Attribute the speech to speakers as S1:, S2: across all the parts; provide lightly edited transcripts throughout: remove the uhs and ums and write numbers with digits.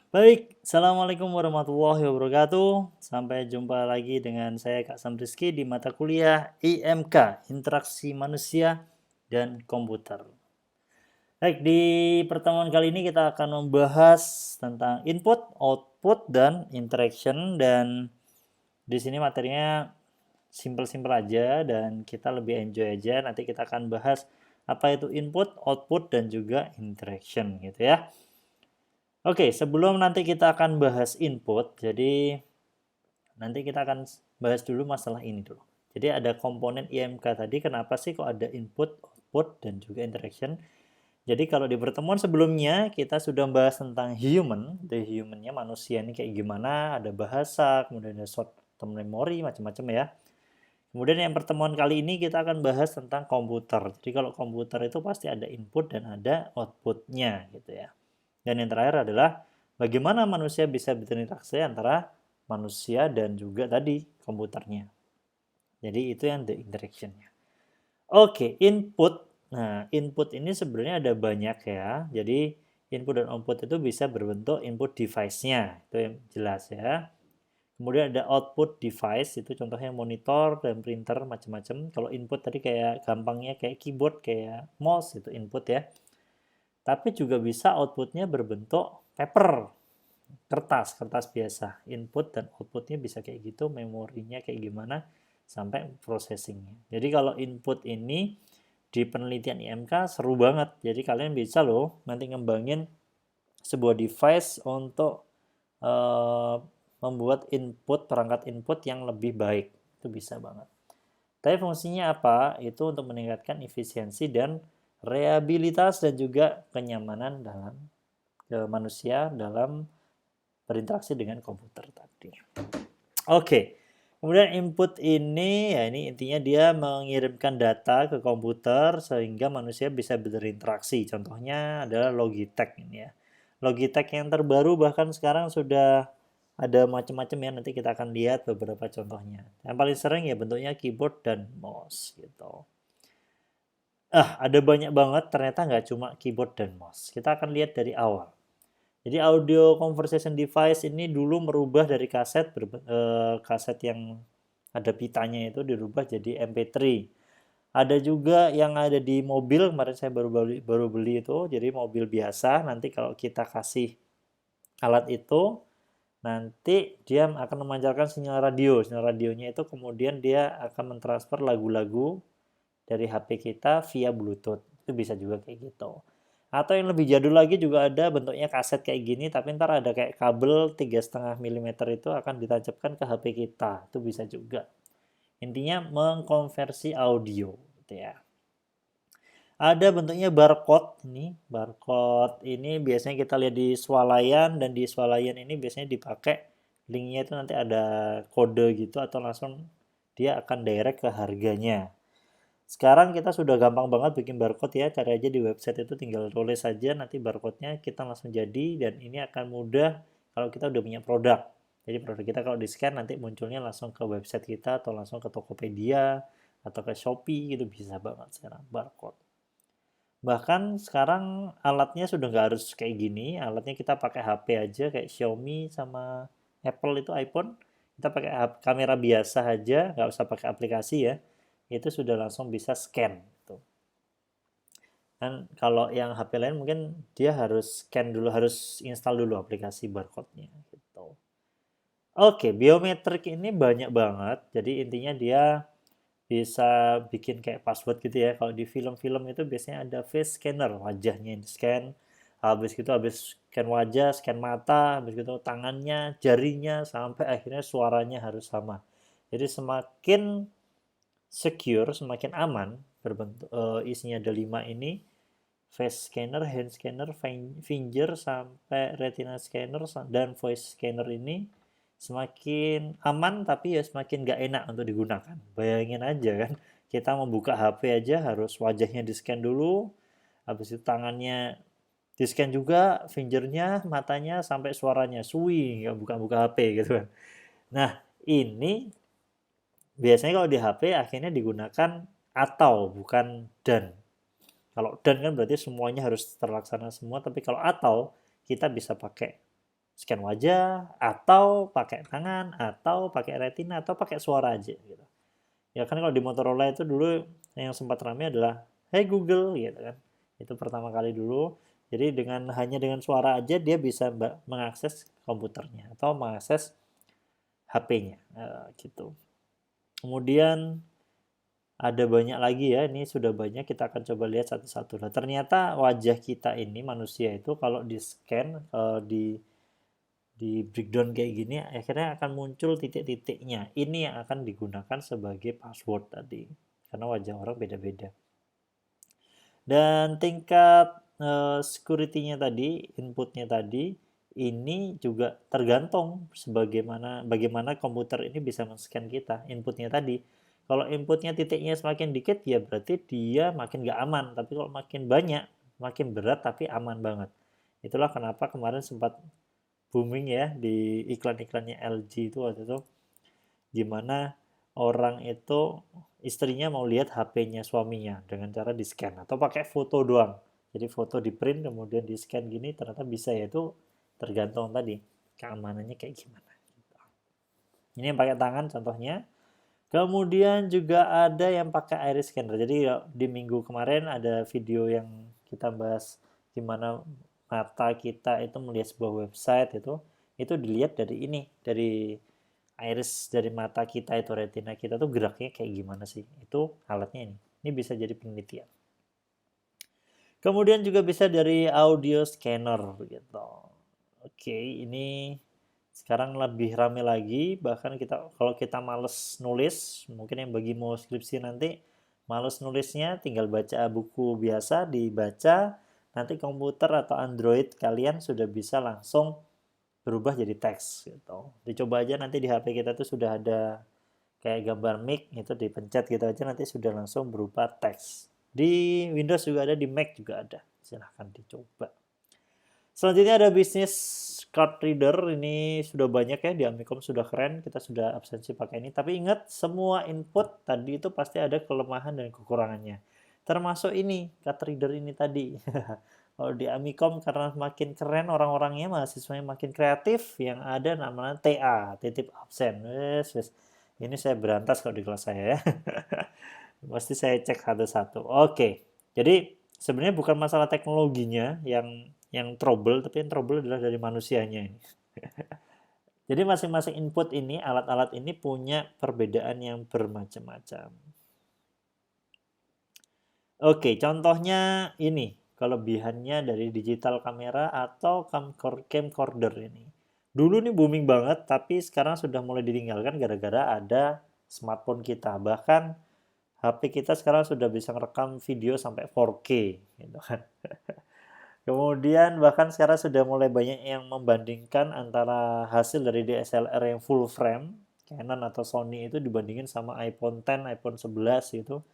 S1: Baik, Assalamualaikum warahmatullahi wabarakatuh. Sampai jumpa lagi dengan saya Kak Samriski di mata kuliah IMK, Interaksi Manusia dan Komputer. Baik, di pertemuan kali ini kita akan membahas tentang input, output, dan interaction. Dan di sini materinya simple-simple aja dan kita lebih enjoy aja. Nanti kita akan bahas apa itu input, output, dan juga interaction gitu ya. Oke, sebelum nanti kita akan bahas input, jadi nanti kita akan bahas dulu masalah ini dulu. Jadi ada komponen IMK tadi, kenapa sih kok ada input, output, dan juga interaction. Jadi kalau di pertemuan sebelumnya kita sudah bahas tentang human, the human-nya manusia ini kayak gimana, ada bahasa, kemudian ada short term memory, macam-macam ya. Kemudian yang pertemuan kali ini kita akan bahas tentang komputer. Jadi kalau komputer itu pasti ada input dan ada output-nya gitu ya. Dan yang terakhir adalah bagaimana manusia bisa berinteraksi antara manusia dan juga tadi komputernya. Jadi itu yang the interaction-nya. Oke, input. Nah, input ini sebenarnya ada banyak ya. Jadi input dan output itu bisa berbentuk input device-nya. Itu yang jelas ya. Kemudian ada output device, itu contohnya monitor dan printer macam-macam. Kalau input tadi kayak gampangnya kayak keyboard, kayak mouse itu input ya. Tapi juga bisa outputnya berbentuk paper, kertas biasa. Input dan outputnya bisa kayak gitu, memorinya kayak gimana, sampai processingnya. Jadi kalau input ini di penelitian IMK seru banget. Jadi kalian bisa loh nanti ngembangin sebuah device untuk membuat perangkat input yang lebih baik. Itu bisa banget. Tapi fungsinya apa? Itu untuk meningkatkan efisiensi dan reliabilitas dan juga kenyamanan dalam manusia dalam berinteraksi dengan komputer tadi. Oke. Kemudian input ini ya ini intinya dia mengirimkan data ke komputer sehingga manusia bisa berinteraksi. Contohnya adalah Logitech ini ya. Logitech yang terbaru bahkan sekarang sudah ada macam-macam ya, nanti kita akan lihat beberapa contohnya. Yang paling sering ya bentuknya keyboard dan mouse gitu. Ada banyak banget ternyata nggak cuma keyboard dan mouse. Kita akan lihat dari awal. Jadi audio conversation device ini dulu merubah dari kaset yang ada pitanya itu dirubah jadi MP3. Ada juga yang ada di mobil, kemarin saya baru beli itu, jadi mobil biasa. Nanti kalau kita kasih alat itu, nanti dia akan memancarkan sinyal radio. Sinyal radionya itu kemudian dia akan mentransfer lagu-lagu dari HP kita via Bluetooth. Itu bisa juga kayak gitu. Atau yang lebih jadul lagi juga ada bentuknya kaset kayak gini, tapi ntar ada kayak kabel 3,5 mm itu akan ditancapkan ke HP kita. Itu bisa juga. Intinya mengkonversi audio gitu ya. Ada bentuknya barcode ini. Barcode ini biasanya kita lihat di swalayan, dan di swalayan ini biasanya dipakai linknya itu nanti ada kode gitu atau langsung dia akan direct ke harganya. Sekarang kita sudah gampang banget bikin barcode ya, cari aja di website itu tinggal tulis saja nanti barcode-nya kita langsung jadi, dan ini akan mudah kalau kita udah punya produk. Jadi produk kita kalau di-scan nanti munculnya langsung ke website kita atau langsung ke Tokopedia atau ke Shopee gitu, bisa banget sekarang barcode. Bahkan sekarang alatnya sudah nggak harus kayak gini, alatnya kita pakai HP aja kayak Xiaomi sama Apple itu iPhone, kita pakai kamera biasa aja, nggak usah pakai aplikasi ya, itu sudah langsung bisa scan. Tuh. Dan kalau yang HP lain mungkin dia harus scan dulu, harus install dulu aplikasi barcode-nya. Gitu. Oke, biometrik ini banyak banget, jadi intinya dia bisa bikin kayak password gitu ya. Kalau di film-film itu biasanya ada face scanner, wajahnya yang di-scan. Habis scan wajah, scan mata, habis gitu tangannya, jarinya, sampai akhirnya suaranya harus sama. Jadi semakin secure, semakin aman, isinya ada 5 ini, face scanner, hand scanner, finger, sampai retina scanner, dan voice scanner ini semakin aman tapi ya semakin gak enak untuk digunakan. Bayangin aja kan, kita membuka HP aja harus wajahnya di-scan dulu, habis itu tangannya di-scan juga, fingernya, matanya, sampai suaranya, suwi, nggak buka-buka HP gitu kan. Nah, ini biasanya kalau di HP akhirnya digunakan atau bukan dan. Kalau dan kan berarti semuanya harus terlaksana semua, tapi kalau atau kita bisa pakai scan wajah, atau pakai tangan, atau pakai retina, atau pakai suara aja gitu. Ya kan kalau di Motorola itu dulu yang sempat ramai adalah Hey Google gitu kan. Itu pertama kali dulu. Jadi hanya dengan suara aja dia bisa mengakses komputernya atau mengakses HP-nya gitu. Kemudian ada banyak lagi ya, ini sudah banyak, kita akan coba lihat satu-satu. Nah, ternyata wajah kita ini manusia itu kalau di-scan, di breakdown kayak gini, akhirnya akan muncul titik-titiknya. Ini yang akan digunakan sebagai password tadi, karena wajah orang beda-beda. Dan tingkat security-nya tadi, inputnya tadi, ini juga tergantung bagaimana komputer ini bisa men-scan kita, inputnya tadi. Kalau inputnya titiknya semakin dikit, ya berarti dia makin nggak aman. Tapi kalau makin banyak, makin berat tapi aman banget. Itulah kenapa kemarin sempat booming ya di iklan-iklannya LG itu waktu itu, gimana orang itu istrinya mau lihat HP-nya suaminya dengan cara di-scan atau pakai foto doang. Jadi foto di print kemudian di-scan gini ternyata bisa, ya itu tergantung tadi keamanannya kayak gimana. Ini yang pakai tangan contohnya. Kemudian juga ada yang pakai iris scanner. Jadi di minggu kemarin ada video yang kita bahas gimana mata kita itu melihat sebuah website itu dilihat dari ini, dari iris dari mata kita itu, retina kita tuh geraknya kayak gimana sih. Itu alatnya ini. Ini bisa jadi penelitian. Kemudian juga bisa dari audio scanner gitu. Oke, ini sekarang lebih rame lagi, bahkan kalau kita males nulis, mungkin yang bagi mau skripsi nanti males nulisnya tinggal baca buku biasa, dibaca, nanti komputer atau Android kalian sudah bisa langsung berubah jadi teks gitu. Dicoba aja nanti di HP kita tuh sudah ada kayak gambar mic, itu dipencet gitu aja nanti sudah langsung berupa teks. Di Windows juga ada, di Mac juga ada. Silahkan dicoba. Selanjutnya ada bisnis card reader. Ini sudah banyak ya, di Amikom sudah keren, kita sudah absensi pakai ini. Tapi ingat, semua input tadi itu pasti ada kelemahan dan kekurangannya. Termasuk ini, card reader ini tadi. Kalau di Amikom karena makin keren orang-orangnya, mahasiswanya makin kreatif, yang ada namanya TA, titip absen. Wes. Ini saya berantas kalau di kelas saya ya. Pasti saya cek satu-satu. Oke. Jadi sebenarnya bukan masalah teknologinya yang trouble, tapi yang trouble adalah dari manusianya ini. Jadi masing-masing input ini, alat-alat ini punya perbedaan yang bermacam-macam. Oke, contohnya ini, kelebihannya dari digital kamera atau camcorder ini. Dulu nih booming banget, tapi sekarang sudah mulai ditinggalkan gara-gara ada smartphone kita. Bahkan HP kita sekarang sudah bisa merekam video sampai 4K gitu kan. Kemudian bahkan sekarang sudah mulai banyak yang membandingkan antara hasil dari DSLR yang full frame Canon atau Sony itu dibandingin sama iPhone X, iPhone 11 gitu.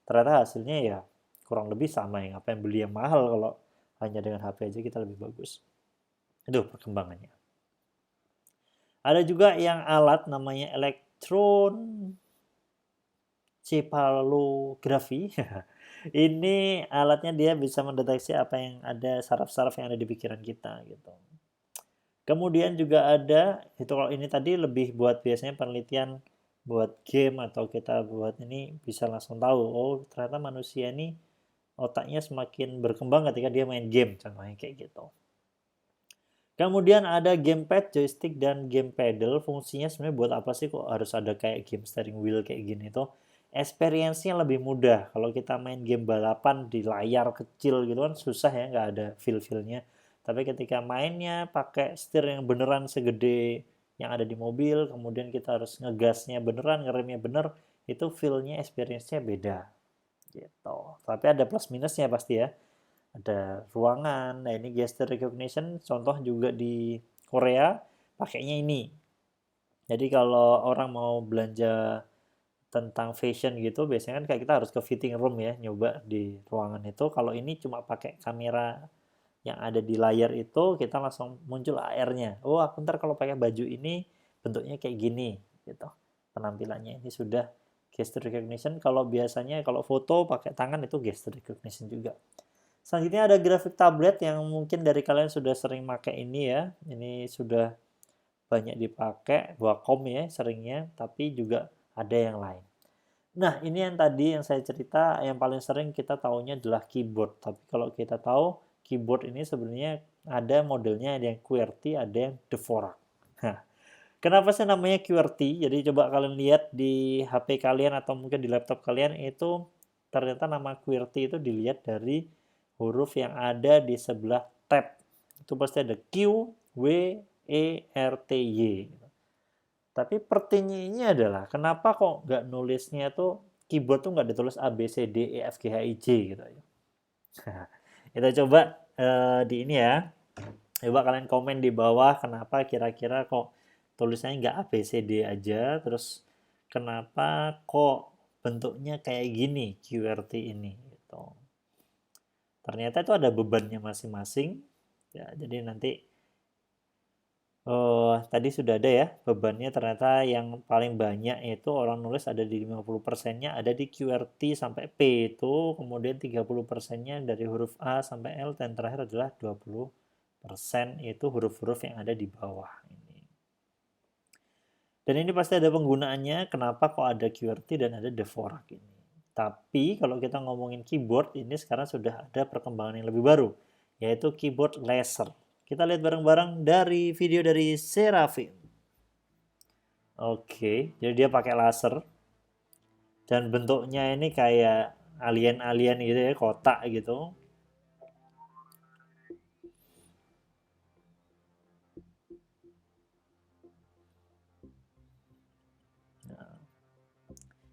S1: Ternyata hasilnya ya kurang lebih sama, yang apa yang beli yang mahal kalau hanya dengan HP aja kita lebih bagus. Itu perkembangannya. Ada juga yang alat namanya elektron cephalography. Ini alatnya dia bisa mendeteksi apa yang ada, saraf-saraf yang ada di pikiran kita gitu. Kemudian juga ada, itu kalau ini tadi lebih buat biasanya penelitian buat game atau kita buat ini bisa langsung tahu, oh ternyata manusia ini otaknya semakin berkembang ketika dia main game, contohnya kayak gitu. Kemudian ada gamepad, joystick, dan game pedal. Fungsinya sebenarnya buat apa sih kok harus ada kayak game steering wheel kayak gini tuh? Experience-nya lebih mudah. Kalau kita main game balapan di layar kecil gitu kan susah ya, nggak ada feel-feelnya. Tapi ketika mainnya pakai setir yang beneran segede yang ada di mobil, kemudian kita harus ngegasnya beneran, ngeremnya bener, itu feel-nya, experience-nya beda. Gitu. Tapi ada plus minusnya pasti ya. Ada ruangan. Nah, ini gesture recognition contoh juga di Korea pakainya ini. Jadi kalau orang mau belanja tentang fashion gitu, biasanya kan kayak kita harus ke fitting room ya, nyoba di ruangan itu. Kalau ini cuma pakai kamera yang ada di layar itu, kita langsung muncul AR-nya. Oh, aku ntar kalau pakai baju ini bentuknya kayak gini gitu. Penampilannya ini sudah gesture recognition. Kalau biasanya kalau foto pakai tangan itu gesture recognition juga. Selanjutnya ada grafik tablet yang mungkin dari kalian sudah sering pakai ini ya. Ini sudah banyak dipakai, Wacom ya seringnya, tapi juga ada yang lain. Nah, ini yang tadi yang saya cerita, yang paling sering kita tahunya adalah keyboard. Tapi kalau kita tahu, keyboard ini sebenarnya ada modelnya, ada yang QWERTY, ada yang Dvorak. Nah, kenapa sih namanya QWERTY? Jadi coba kalian lihat di HP kalian atau mungkin di laptop kalian itu ternyata nama QWERTY itu dilihat dari huruf yang ada di sebelah tab. Itu pasti ada Q, W, E, R, T, Y. Tapi pertanyaannya adalah kenapa kok nggak nulisnya tuh keyboard tuh nggak ditulis A, B, C, D, E, F, G, H, I, J gitu ya. Kita coba di ini ya. Coba kalian komen di bawah kenapa kira-kira kok tulisannya nggak A, B, C, D aja. Terus kenapa kok bentuknya kayak gini QWERTY ini gitu. Ternyata itu ada bebannya masing-masing. Ya, jadi nanti tadi sudah ada ya bebannya, ternyata yang paling banyak itu orang nulis ada di 50%-nya ada di QWERTY sampai P itu, kemudian 30%-nya dari huruf A sampai L, dan terakhir adalah 20% itu huruf-huruf yang ada di bawah ini. Dan ini pasti ada penggunaannya, kenapa kok ada QWERTY dan ada Dvorak ini. Tapi kalau kita ngomongin keyboard, ini sekarang sudah ada perkembangan yang lebih baru, yaitu keyboard laser. Kita lihat bareng-bareng dari video dari Seraphim. Oke, jadi dia pakai laser. Dan bentuknya ini kayak alien-alien gitu ya, kotak gitu.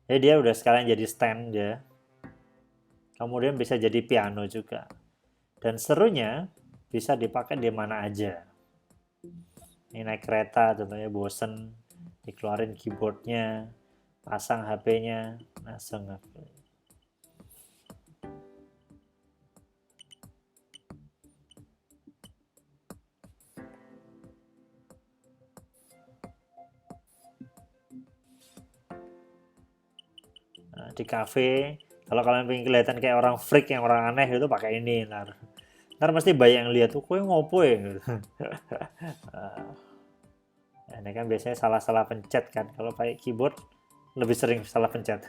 S1: Jadi dia udah sekalian jadi stand ya. Kemudian bisa jadi piano juga. Dan serunya bisa dipakai di mana aja. Ini naik kereta contohnya bosen, dikeluarin keyboardnya, pasang HP-nya, langsung nge-play. Nah, di cafe, kalau kalian pengen kelihatan kayak orang freak, yang orang aneh itu pakai ini. Ntar mesti banyak yang lihat tuh, kue ngopo ya? Ini kan biasanya salah-salah pencet kan. Kalau pakai keyboard lebih sering salah pencet.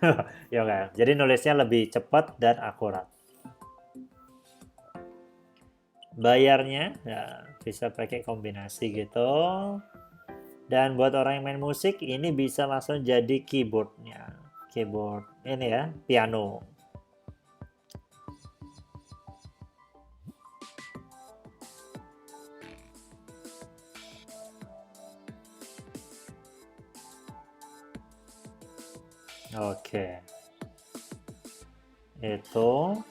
S1: Ya enggak? Jadi nulisnya lebih cepat dan akurat. Bayarnya ya bisa pakai kombinasi gitu. Dan buat orang yang main musik ini bisa langsung jadi keyboardnya. Keyboard ini ya, piano. Oke. Itu.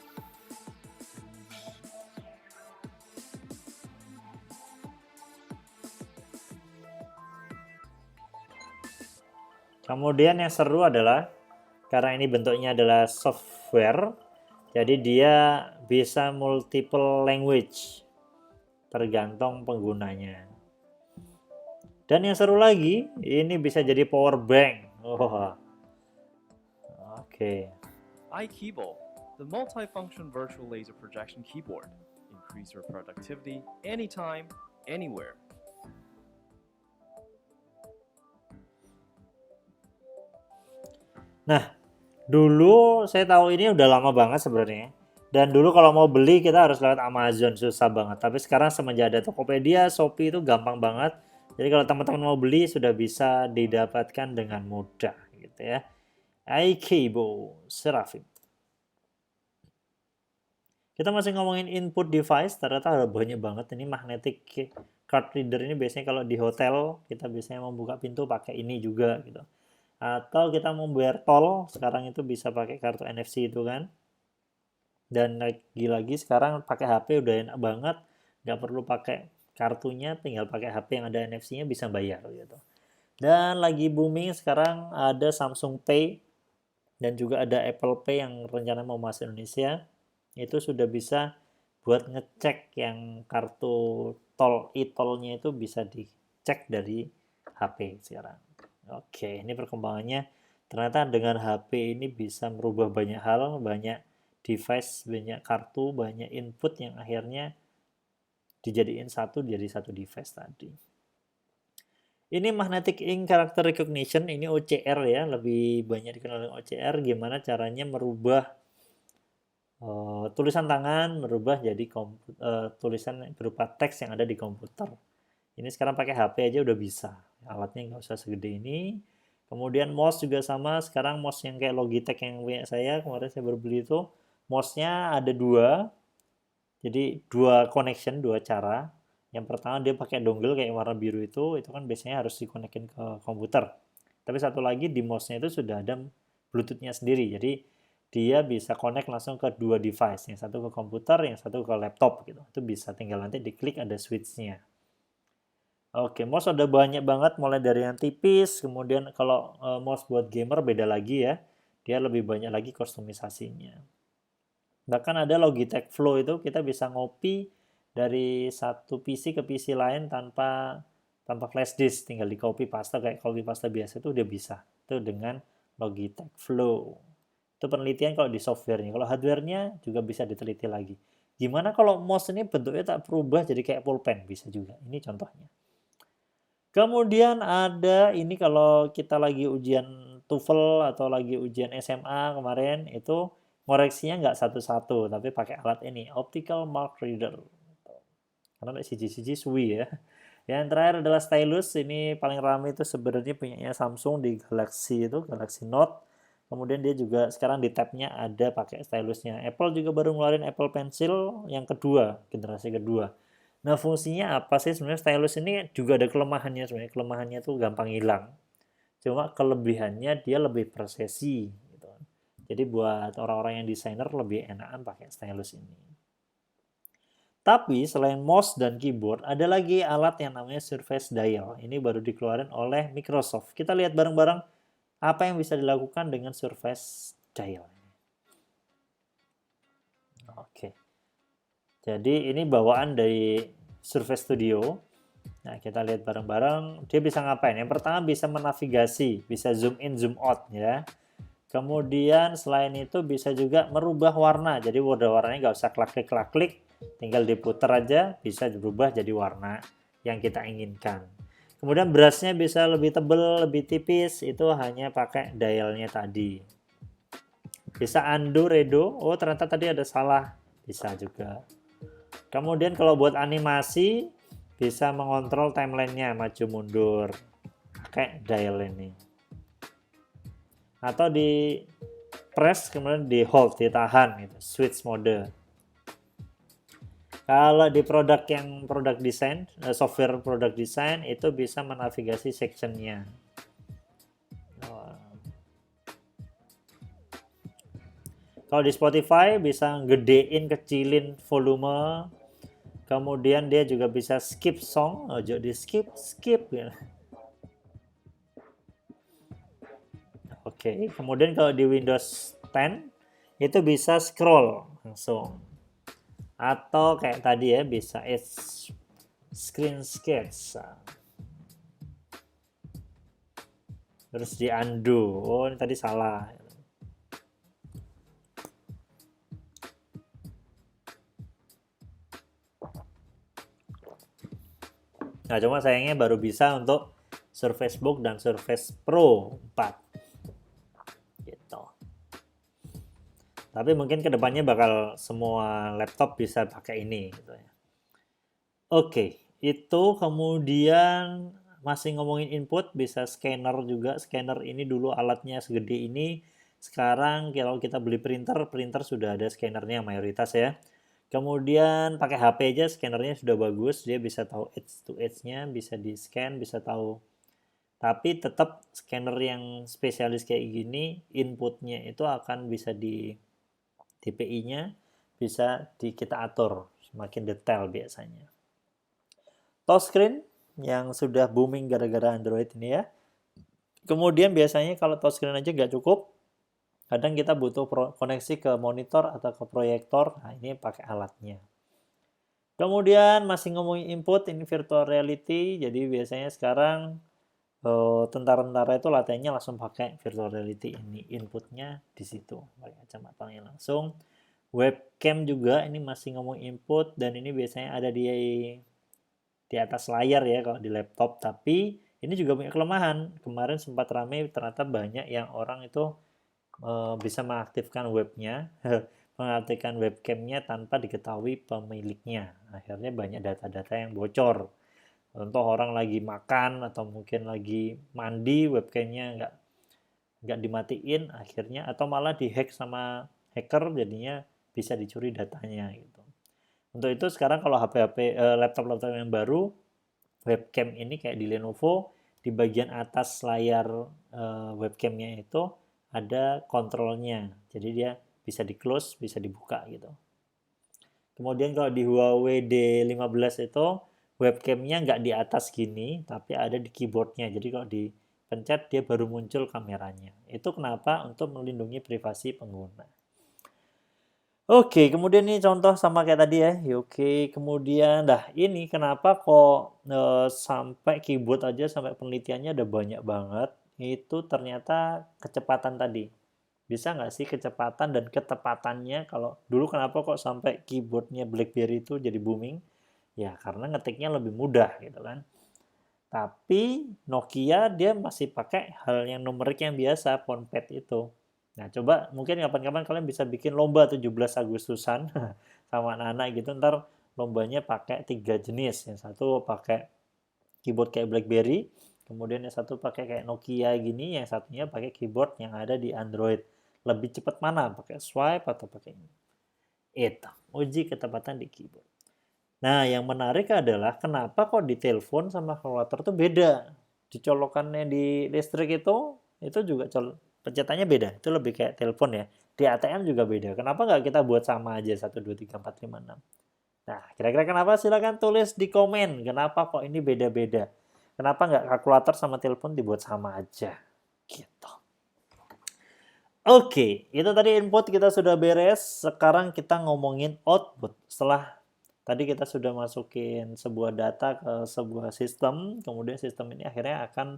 S1: Kemudian yang seru adalah karena ini bentuknya adalah software, jadi dia bisa multiple language tergantung penggunanya. Dan yang seru lagi, ini bisa jadi power bank. Oh, oke.
S2: iKeyboard, the multifunction virtual laser projection keyboard. Increase your productivity anytime, anywhere.
S1: Nah, dulu saya tahu ini udah lama banget sebenarnya. Dan dulu kalau mau beli kita harus lewat Amazon, susah banget. Tapi sekarang semenjak ada Tokopedia, Shopee itu gampang banget. Jadi kalau teman-teman mau beli sudah bisa didapatkan dengan mudah gitu ya. iKeyboard Seraphim. Kita masih ngomongin input device, ternyata ada banyak banget. Ini magnetic card reader ini biasanya kalau di hotel kita biasanya membuka pintu pakai ini juga gitu. Atau kita mau bayar tol, sekarang itu bisa pakai kartu NFC itu kan. Dan lagi-lagi sekarang pakai HP udah enak banget, nggak perlu pakai kartunya, tinggal pakai HP yang ada NFC-nya bisa bayar gitu. Dan lagi booming sekarang ada Samsung Pay dan juga ada Apple Pay yang rencana mau masuk Indonesia. Itu sudah bisa buat ngecek yang kartu tol e-tolnya itu bisa dicek dari HP sekarang. Oke, ini perkembangannya ternyata dengan HP ini bisa merubah banyak hal, banyak device, banyak kartu, banyak input yang akhirnya dijadiin jadi satu device tadi. Ini Magnetic Ink Character Recognition, ini OCR ya, lebih banyak dikenal dengan OCR. Gimana caranya merubah tulisan tangan, merubah jadi tulisan berupa teks yang ada di komputer. Ini sekarang pakai HP aja udah bisa. Alatnya nggak usah segede ini. Kemudian mouse juga sama. Sekarang mouse yang kayak Logitech yang punya saya, kemarin saya baru beli itu, mouse-nya ada dua. Jadi dua connection, dua cara. Yang pertama dia pakai dongle kayak warna biru itu kan biasanya harus dikonekin ke komputer. Tapi satu lagi di mouse-nya itu sudah ada Bluetooth-nya sendiri. Jadi dia bisa connect langsung ke dua device, yang satu ke komputer, yang satu ke laptop gitu. Itu bisa tinggal nanti diklik ada switch-nya. Oke, mouse ada banyak banget mulai dari yang tipis, kemudian kalau mouse buat gamer beda lagi ya. Dia lebih banyak lagi kustomisasinya. Bahkan ada Logitech Flow itu kita bisa ngopi dari satu PC ke PC lain tanpa flash disk, tinggal di copy paste kayak copy paste biasa itu udah bisa. Itu dengan Logitech Flow. Itu penelitian kalau di softwarenya. Kalau hardwarenya juga bisa diteliti lagi. Gimana kalau mouse ini bentuknya tak berubah jadi kayak pulpen? Bisa juga. Ini contohnya. Kemudian ada ini kalau kita lagi ujian TOEFL atau lagi ujian SMA kemarin itu ngoreksinya nggak satu-satu tapi pakai alat ini optical mark reader. Karena siji-siji suwi ya. Yang terakhir adalah stylus. Ini paling ramai itu sebenarnya punyanya Samsung di Galaxy itu, Galaxy Note. Kemudian dia juga sekarang di tab-nya ada pakai stylusnya. Apple juga baru ngeluarin Apple Pencil yang kedua, generasi kedua. Nah, fungsinya apa sih sebenarnya? Stylus ini juga ada kelemahannya sebenarnya. Kelemahannya tuh gampang hilang. Cuma kelebihannya dia lebih presisi gitu. Jadi buat orang-orang yang desainer lebih enakan pakai stylus ini. Tapi selain mouse dan keyboard, ada lagi alat yang namanya Surface Dial. Ini baru dikeluarkan oleh Microsoft. Kita lihat bareng-bareng apa yang bisa dilakukan dengan Surface Dial. Oke. Jadi ini bawaan dari Surface Studio. Nah, kita lihat bareng-bareng. Dia bisa ngapain? Yang pertama bisa menavigasi, bisa zoom in, zoom out ya. Kemudian selain itu bisa juga merubah warna. Jadi warnanya nggak usah klik-klik, tinggal diputar aja, bisa berubah jadi warna yang kita inginkan. Kemudian brushnya bisa lebih tebal, lebih tipis, itu hanya pakai dialnya tadi. Bisa undo, redo, oh ternyata tadi ada salah, bisa juga. Kemudian kalau buat animasi, bisa mengontrol timelinenya, maju mundur, pakai dial ini. Atau di press kemudian di hold, ditahan gitu, switch mode. Kalau di produk desain, software product design itu bisa menavigasi sectionnya. Kalau di Spotify bisa gedein, kecilin volume. Kemudian dia juga bisa skip song, jadi skip gitu. Oke, kemudian kalau di Windows 10 itu bisa scroll langsung. Atau kayak tadi ya bisa screen sketch. Terus di undo. Oh, ini tadi salah. Nah, cuma sayangnya baru bisa untuk Surface Book dan Surface Pro 4. Gitu. Tapi mungkin kedepannya bakal semua laptop bisa pakai ini. Gitu ya. Oke, itu kemudian masih ngomongin input, bisa scanner juga. Scanner ini dulu alatnya segede ini. Sekarang kalau kita beli printer sudah ada scannernya mayoritas ya. Kemudian pakai HP aja scannernya sudah bagus, dia bisa tahu edge to edge-nya, bisa di scan, bisa tahu. Tapi tetap scanner yang spesialis kayak gini, inputnya itu akan bisa di DPI-nya bisa kita atur semakin detail biasanya. Touchscreen yang sudah booming gara-gara Android ini ya. Kemudian biasanya kalau touchscreen aja nggak cukup, kadang kita butuh koneksi ke monitor atau ke proyektor, nah ini pakai alatnya. Kemudian masih ngomongin input, ini virtual reality, jadi biasanya sekarang tentara-tentara itu latihannya langsung pakai virtual reality ini, inputnya di situ, pakai kacamatanya langsung. Webcam juga ini masih ngomong input dan ini biasanya ada di atas layar ya kalau di laptop, tapi ini juga punya kelemahan. Kemarin sempat ramai ternyata banyak yang orang itu bisa mengaktifkan webnya, mengaktifkan webcamnya tanpa diketahui pemiliknya. Akhirnya banyak data-data yang bocor. Contoh orang lagi makan atau mungkin lagi mandi, webcamnya nggak dimatiin, akhirnya atau malah dihack sama hacker, jadinya bisa dicuri datanya gitu. Untuk itu sekarang kalau HP-HP laptop-laptop yang baru, webcam ini kayak di Lenovo, di bagian atas layar webcamnya itu ada kontrolnya. Jadi dia bisa di close, bisa dibuka gitu. Kemudian kalau di Huawei D15 itu webcamnya nggak di atas gini, tapi ada di keyboardnya. Jadi kalau dipencet dia baru muncul kameranya. Itu kenapa? Untuk melindungi privasi pengguna. Oke, kemudian ini contoh sama kayak tadi ya. Oke, kemudian dah ini kenapa kok sampai keyboard aja sampai penelitiannya ada banyak banget. Itu ternyata kecepatan tadi. Bisa nggak sih kecepatan dan ketepatannya, kalau dulu kenapa kok sampai keyboardnya BlackBerry itu jadi booming? Ya karena ngetiknya lebih mudah gitu kan. Tapi Nokia dia masih pakai hal yang numerik yang biasa, phonepad itu. Nah, coba mungkin kapan-kapan kalian bisa bikin lomba 17 Agustusan sama anak-anak gitu. Ntar lombanya pakai 3 jenis. Yang satu pakai keyboard kayak BlackBerry, kemudian yang satu pakai kayak Nokia gini, yang satunya pakai keyboard yang ada di Android. Lebih cepat mana? Pakai swipe atau pakai ini? Itu, uji ketepatan di keyboard. Nah, yang menarik adalah kenapa kok di telepon sama kalkulator tuh beda. Dicolokannya di listrik itu juga pencetannya beda. Itu lebih kayak telepon ya. Di ATM juga beda. Kenapa nggak kita buat sama aja 1, 2, 3, 4, 5, 6? Nah, kira-kira kenapa? Silakan tulis di komen. Kenapa kok ini beda-beda? Kenapa nggak kalkulator sama telepon dibuat sama aja? Gitu. Oke, itu tadi input kita sudah beres. Sekarang kita ngomongin output. Setelah tadi kita sudah masukin sebuah data ke sebuah sistem, kemudian sistem ini akhirnya akan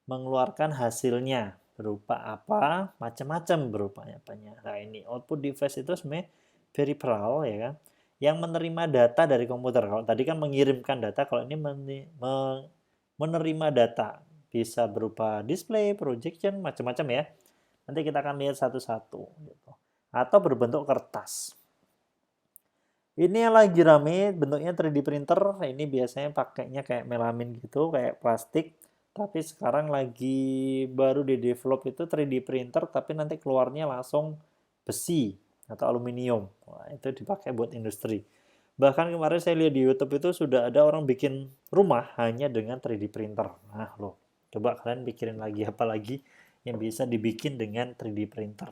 S1: mengeluarkan hasilnya berupa apa? Macam-macam berupanya apanya. Nah, ini output device itu sebenarnya peripheral ya kan, yang menerima data dari komputer. Kalau tadi kan mengirimkan data, kalau ini menerima data. Bisa berupa display, projection, macam-macam ya. Nanti kita akan lihat satu-satu gitu. Atau berbentuk kertas. Ini yang lagi rame bentuknya 3D printer. Ini biasanya pakainya kayak melamin gitu, kayak plastik. Tapi sekarang lagi baru di develop itu 3D printer, tapi nanti keluarnya langsung besi atau aluminium. Wah, itu dipakai buat industri. Bahkan kemarin saya lihat di YouTube itu sudah ada orang bikin rumah hanya dengan 3D printer. Nah loh, coba kalian pikirin lagi apa lagi yang bisa dibikin dengan 3D printer.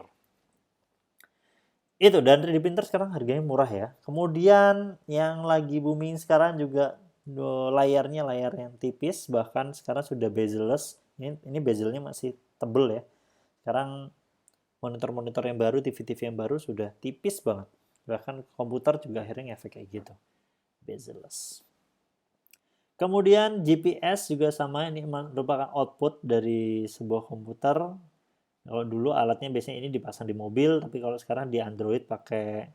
S1: Itu, dan 3D printer sekarang harganya murah ya. Kemudian yang lagi booming sekarang juga layarnya layar yang tipis, bahkan sekarang sudah bezel-less. Ini bezelnya masih tebel ya. Sekarang monitor-monitor yang baru, TV-TV yang baru sudah tipis banget. Bahkan komputer juga akhirnya ngefek kayak gitu. Bezel-less. Kemudian GPS juga sama, ini merupakan output dari sebuah komputer. Kalau dulu alatnya biasanya ini dipasang di mobil, tapi kalau sekarang di Android pakai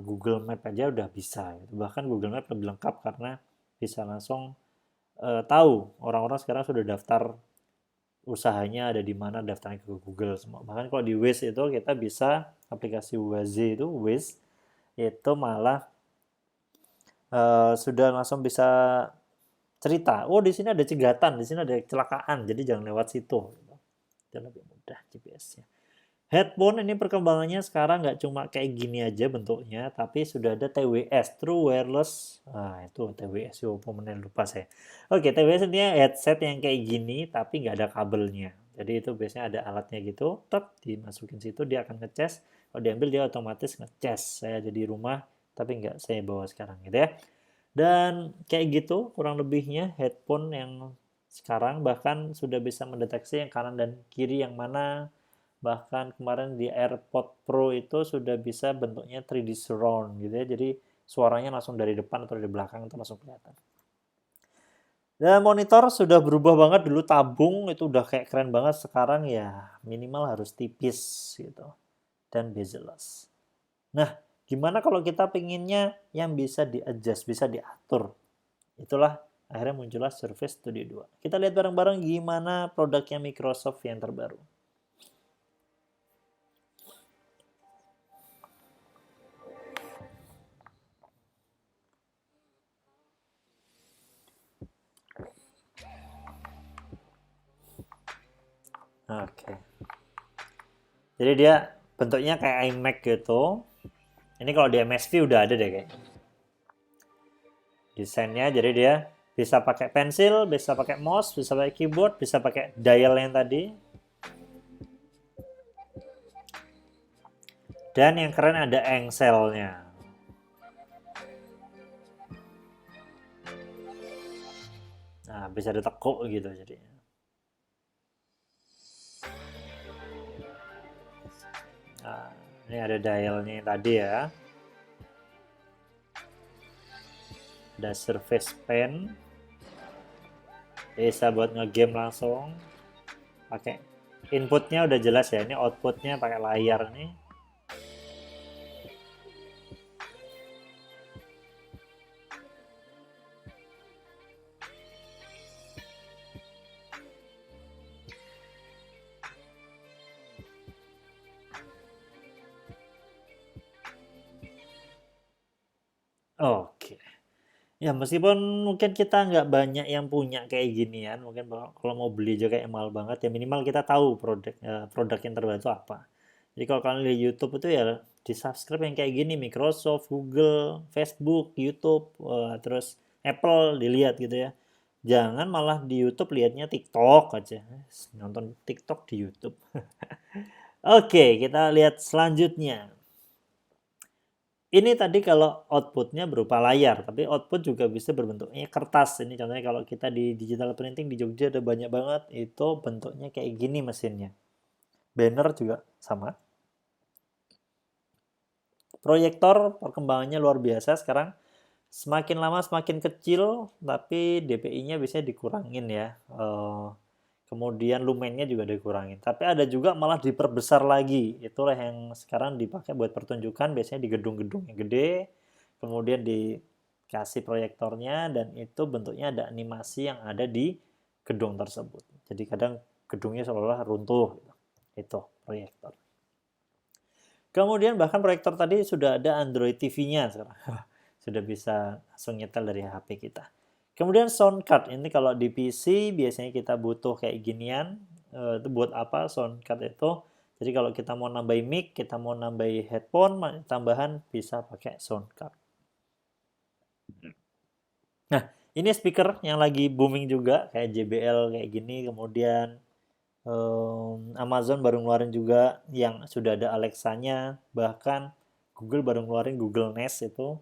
S1: Google Map aja udah bisa. Gitu. Bahkan Google Map lebih lengkap karena bisa langsung tahu orang-orang sekarang sudah daftar usahanya ada di mana, daftarnya ke Google semua. Bahkan kalau di Waze itu kita bisa aplikasi Waze itu malah sudah langsung bisa cerita, oh di sini ada cegatan, di sini ada kecelakaan, jadi jangan lewat situ. Itu lebih mudah GPS-nya. Headphone ini perkembangannya sekarang nggak cuma kayak gini aja bentuknya, tapi sudah ada TWS, True Wireless. Ah itu TWS, yo pemenang lupa saya. Oke, TWS ini headset yang kayak gini, tapi nggak ada kabelnya. Jadi itu biasanya ada alatnya gitu, tek dimasukin situ, dia akan ngecas. Kalau diambil dia otomatis ngecas. Saya ada di rumah, tapi nggak saya bawa sekarang gitu ya. Dan kayak gitu kurang lebihnya headphone yang sekarang, bahkan sudah bisa mendeteksi yang kanan dan kiri yang mana. Bahkan kemarin di AirPods Pro itu sudah bisa bentuknya 3D surround gitu ya. Jadi suaranya langsung dari depan atau dari belakang itu langsung kelihatan. Dan monitor sudah berubah banget, dulu tabung itu udah kayak keren banget, sekarang ya minimal harus tipis gitu dan bezel-less. Nah, gimana kalau kita pengennya yang bisa di-adjust, bisa diatur? Itulah akhirnya muncullah Surface Studio 2. Kita lihat bareng-bareng gimana produknya Microsoft yang terbaru. Oke. Jadi dia bentuknya kayak iMac gitu. Ini kalau di MSV udah ada deh kayaknya. Desainnya jadi dia bisa pakai pensil, bisa pakai mouse, bisa pakai keyboard, bisa pakai dial yang tadi. Dan yang keren ada engselnya. Nah, bisa ditekuk gitu jadinya. Nah, ini ada dialnya yang tadi ya. Ada Surface Pen. Bisa buat ngegame langsung. Pakai inputnya udah jelas ya. Ini outputnya pakai layar nih. Oke. Ya, meskipun mungkin kita nggak banyak yang punya kayak ginian, mungkin kalau mau beli aja kayak mahal banget, ya minimal kita tahu produk yang terbaru itu apa. Jadi kalau kalian lihat YouTube itu ya di subscribe yang kayak gini, Microsoft, Google, Facebook, YouTube, terus Apple dilihat gitu ya. Jangan malah di YouTube lihatnya TikTok aja. Nonton TikTok di YouTube. Oke, kita lihat selanjutnya. Ini tadi kalau outputnya berupa layar, tapi output juga bisa berbentuknya kertas. Ini contohnya kalau kita di digital printing di Jogja ada banyak banget, itu bentuknya kayak gini mesinnya. Banner juga sama. Proyektor perkembangannya luar biasa sekarang. Semakin lama semakin kecil, tapi DPI-nya bisa dikurangin ya. Kemudian lumennya juga dikurangin. Tapi ada juga malah diperbesar lagi. Itulah yang sekarang dipakai buat pertunjukan, biasanya di gedung-gedung yang gede. Kemudian dikasih proyektornya, dan itu bentuknya ada animasi yang ada di gedung tersebut. Jadi kadang gedungnya seolah-olah runtuh. Itu proyektor. Kemudian bahkan proyektor tadi sudah ada Android TV-nya sekarang. Sudah bisa langsung nyetel dari HP kita. Kemudian sound card, ini kalau di PC biasanya kita butuh kayak ginian. Itu buat apa sound card itu? Jadi kalau kita mau nambahin mic, kita mau nambahin headphone, tambahan bisa pakai sound card. Nah, ini speaker yang lagi booming juga, kayak JBL kayak gini. Kemudian Amazon baru ngeluarin juga yang sudah ada Alexa-nya. Bahkan Google baru ngeluarin Google Nest itu.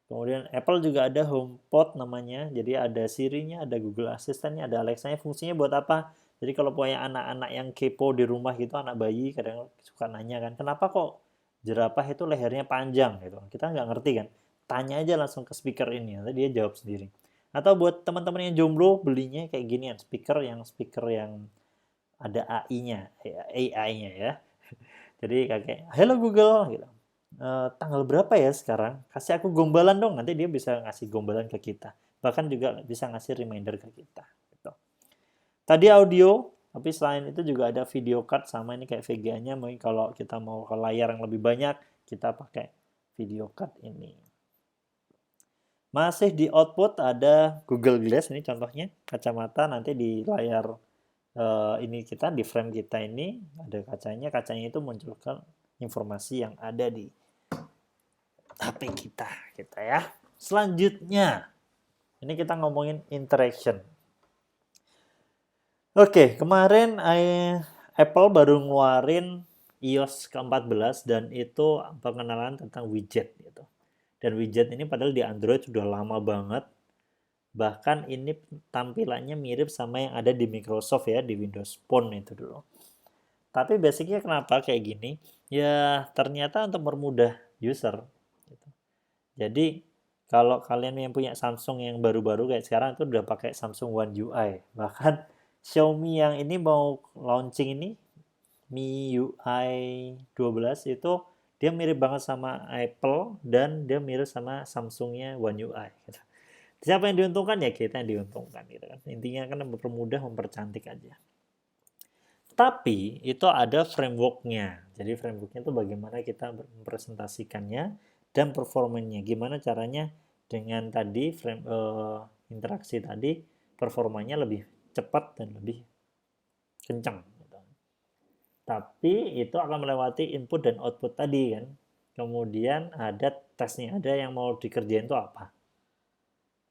S1: Kemudian Apple juga ada HomePod namanya. Jadi ada Siri-nya, ada Google Assistant-nya, ada Alexa-nya. Fungsinya buat apa? Jadi kalau punya anak-anak yang kepo di rumah gitu, anak bayi kadang suka nanya kan, kenapa kok jerapah itu lehernya panjang gitu. Kita nggak ngerti kan. Tanya aja langsung ke speaker ini, nanti dia jawab sendiri. Atau buat teman-teman yang jomblo, belinya kayak ginian, speaker yang ada AI-nya, AI-nya ya. Jadi kayak, hello Google, gitu. Tanggal berapa ya sekarang? Kasih aku gombalan dong, nanti dia bisa ngasih gombalan ke kita. Bahkan juga bisa ngasih reminder ke kita. Gitu. Tadi audio, tapi selain itu juga ada video card sama ini kayak VGA-nya. Mungkin kalau kita mau ke layar yang lebih banyak, kita pakai video card ini. Masih di output ada Google Glass, ini contohnya kacamata. Nanti di layar ini kita, di frame kita ini ada kacanya itu munculkan informasi yang ada di HP kita ya. Selanjutnya, ini kita ngomongin interaction. Oke, kemarin Apple baru ngeluarin iOS ke-14 dan itu pengenalan tentang widget gitu. Dan widget ini padahal di Android sudah lama banget. Bahkan ini tampilannya mirip sama yang ada di Microsoft ya, di Windows Phone itu dulu. Tapi basicnya kenapa kayak gini? Ya ternyata untuk mempermudah user. Gitu. Jadi kalau kalian yang punya Samsung yang baru-baru kayak sekarang itu udah pakai Samsung One UI. Bahkan Xiaomi yang ini mau launching ini MIUI 12 itu dia mirip banget sama Apple dan dia mirip sama Samsungnya One UI gitu. Siapa yang diuntungkan ya kita yang diuntungkan gitu kan. Intinya kan mempermudah, mempercantik aja. Tapi itu ada frameworknya. Jadi frameworknya itu bagaimana kita mempresentasikannya dan performanya. Gimana caranya dengan tadi interaksi tadi performanya lebih cepat dan lebih kencang. Gitu. Tapi itu akan melewati input dan output tadi kan. Kemudian ada tesnya, ada yang mau dikerjain itu apa.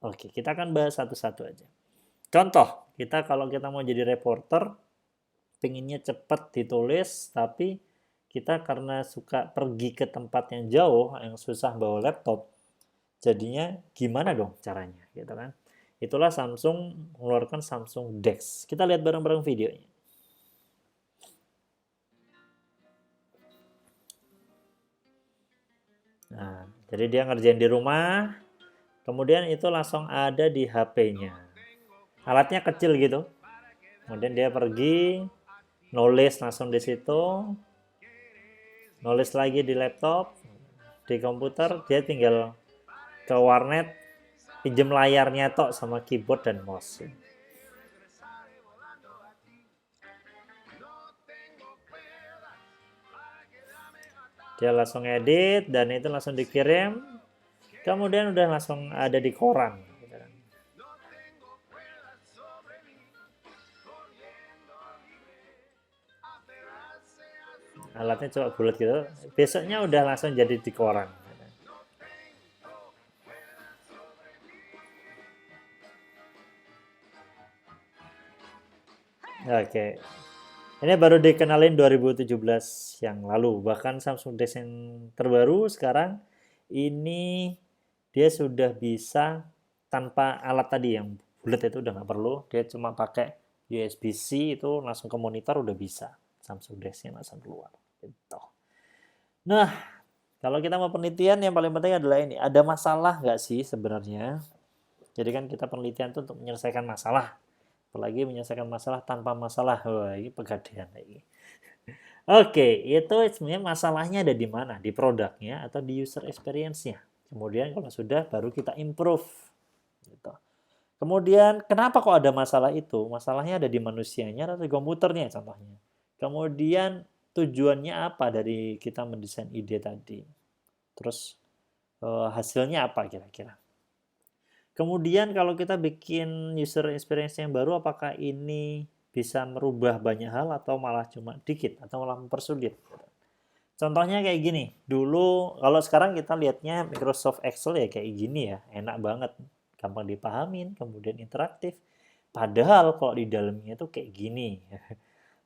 S1: Oke, kita akan bahas satu-satu aja. Contoh, kalau kita mau jadi reporter, pengennya cepat ditulis, tapi kita karena suka pergi ke tempat yang jauh, yang susah bawa laptop, jadinya gimana dong caranya, gitu kan? Itulah Samsung mengeluarkan Samsung DeX. Kita lihat bareng-bareng videonya. Nah, jadi dia ngerjain di rumah, kemudian itu langsung ada di HP-nya. Alatnya kecil gitu. Kemudian dia pergi, nulis langsung di situ, nulis lagi di laptop, di komputer, dia tinggal ke warnet, pinjem layarnya tok sama keyboard dan mouse. Dia langsung edit dan itu langsung dikirim, kemudian udah langsung ada di koran. Alatnya coba bulat gitu, besoknya udah langsung jadi di koran. Oke, ini baru dikenalin 2017 yang lalu. Bahkan Samsung DeX yang terbaru sekarang ini dia sudah bisa tanpa alat tadi yang bulat itu udah nggak perlu. Dia cuma pakai USB-C itu langsung ke monitor udah bisa. Samsung DeX yang langsung keluar. Gitu. Nah, kalau kita mau penelitian yang paling penting adalah ini. Ada masalah nggak sih sebenarnya? Jadi kan kita penelitian itu untuk menyelesaikan masalah. Apalagi menyelesaikan masalah tanpa masalah. Wah, ini pegadaian lagi. Oke, itu sebenarnya masalahnya ada di mana? Di produknya atau di user experience-nya. Kemudian kalau sudah, baru kita improve. Gitu. Kemudian, kenapa kok ada masalah itu? Masalahnya ada di manusianya atau di komputernya contohnya. Kemudian, tujuannya apa dari kita mendesain ide tadi? Terus, hasilnya apa kira-kira? Kemudian kalau kita bikin user experience yang baru, apakah ini bisa merubah banyak hal atau malah cuma dikit atau malah mempersulit? Contohnya kayak gini, dulu kalau sekarang kita lihatnya Microsoft Excel ya kayak gini ya, enak banget, gampang dipahamin, kemudian interaktif. Padahal kalau di dalamnya tuh kayak gini.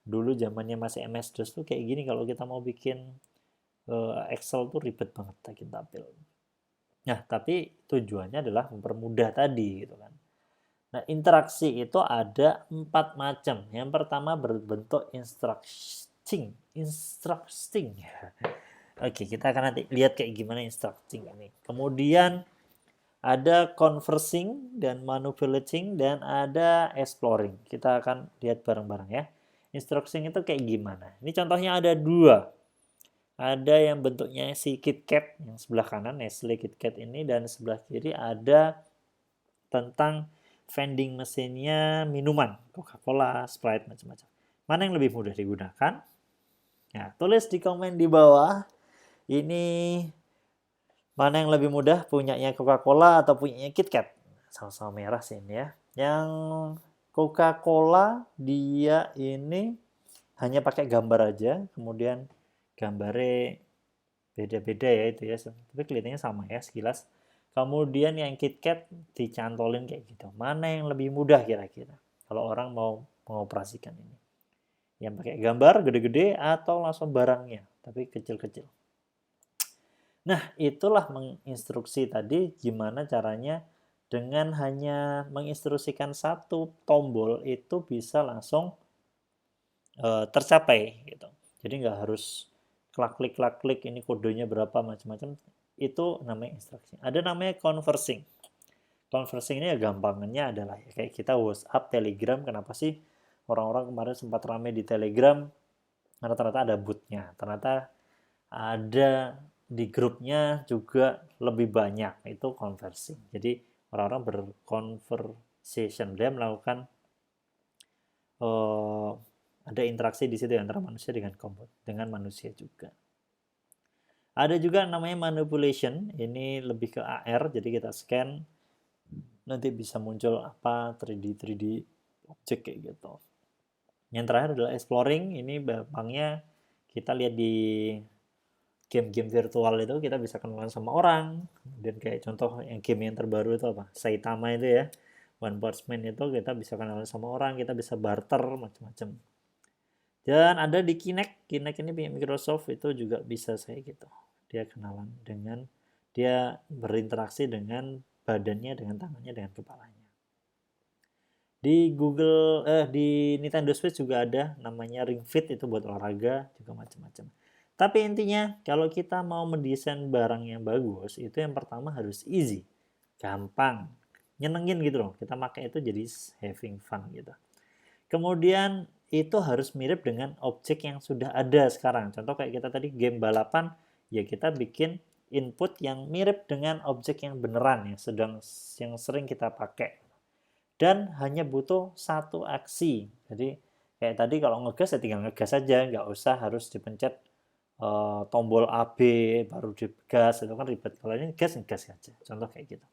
S1: Dulu zamannya masih MS-DOS tuh kayak gini, kalau kita mau bikin Excel tuh ribet banget bikin tabel. Nah, tapi tujuannya adalah mempermudah tadi gitu kan. Nah, interaksi itu ada 4 macam. Yang pertama berbentuk instructing. Oke, kita akan nanti lihat kayak gimana instructing ini. Kemudian ada conversing dan manipulating dan ada exploring. Kita akan lihat bareng-bareng ya. Instructing itu kayak gimana? Ini contohnya ada 2. Ada yang bentuknya si KitKat yang sebelah kanan, Nestle KitKat ini, dan sebelah kiri ada tentang vending mesinnya minuman, Coca-Cola, Sprite, macam-macam. Mana yang lebih mudah digunakan? Nah, tulis di komen di bawah, ini mana yang lebih mudah, punyanya Coca-Cola atau punyanya KitKat? Sama-sama merah sih ini ya. Yang Coca-Cola dia ini hanya pakai gambar aja, kemudian gambarnya beda-beda ya itu ya, tapi kelihatannya sama ya sekilas. Kemudian yang KitKat dicantolin kayak gitu. Mana yang lebih mudah kira-kira kalau orang mau mengoperasikan ini? Yang pakai gambar gede-gede atau langsung barangnya tapi kecil-kecil? Nah, itulah menginstruksi tadi gimana caranya dengan hanya menginstruksikan satu tombol itu bisa langsung tercapai gitu. Jadi nggak harus klik ini kodenya berapa macam-macam, itu namanya instruksi. Ada namanya conversing. Conversing ini ya gampangannya adalah kayak kita WhatsApp, Telegram. Kenapa sih orang-orang kemarin sempat ramai di Telegram? Karena ternyata ada botnya. Ternyata ada di grupnya juga lebih banyak itu conversing. Jadi orang-orang berconversation, dia melakukan ada interaksi di situ antara manusia dengan manusia juga. Ada juga namanya manipulation, ini lebih ke AR, jadi kita scan nanti bisa muncul apa 3D objek kayak gitu. Yang terakhir adalah exploring, ini gampangnya kita lihat di game-game virtual itu kita bisa kenalan sama orang. Dan kayak contoh yang game yang terbaru itu apa? Saitama itu ya. One Punch Man itu kita bisa kenalan sama orang, kita bisa barter macam-macam. Dan ada di Kinect. Kinect ini punya Microsoft itu juga bisa saya gitu. Dia kenalan dengan dia berinteraksi dengan badannya, dengan tangannya, dengan kepalanya. Di di Nintendo Switch juga ada namanya Ring Fit itu buat olahraga juga macam-macam. Tapi intinya kalau kita mau mendesain barang yang bagus itu yang pertama harus easy, gampang, nyenengin gitu loh. Kita pakai itu jadi having fun gitu. Kemudian itu harus mirip dengan objek yang sudah ada sekarang. Contoh kayak kita tadi game balapan, ya kita bikin input yang mirip dengan objek yang beneran yang sering kita pakai. Dan hanya butuh satu aksi. Jadi kayak tadi kalau ngegas ya tinggal ngegas saja, nggak usah harus dipencet tombol AB baru digas, itu kan ribet. Kalau ini ngegas aja. Contoh kayak gitu.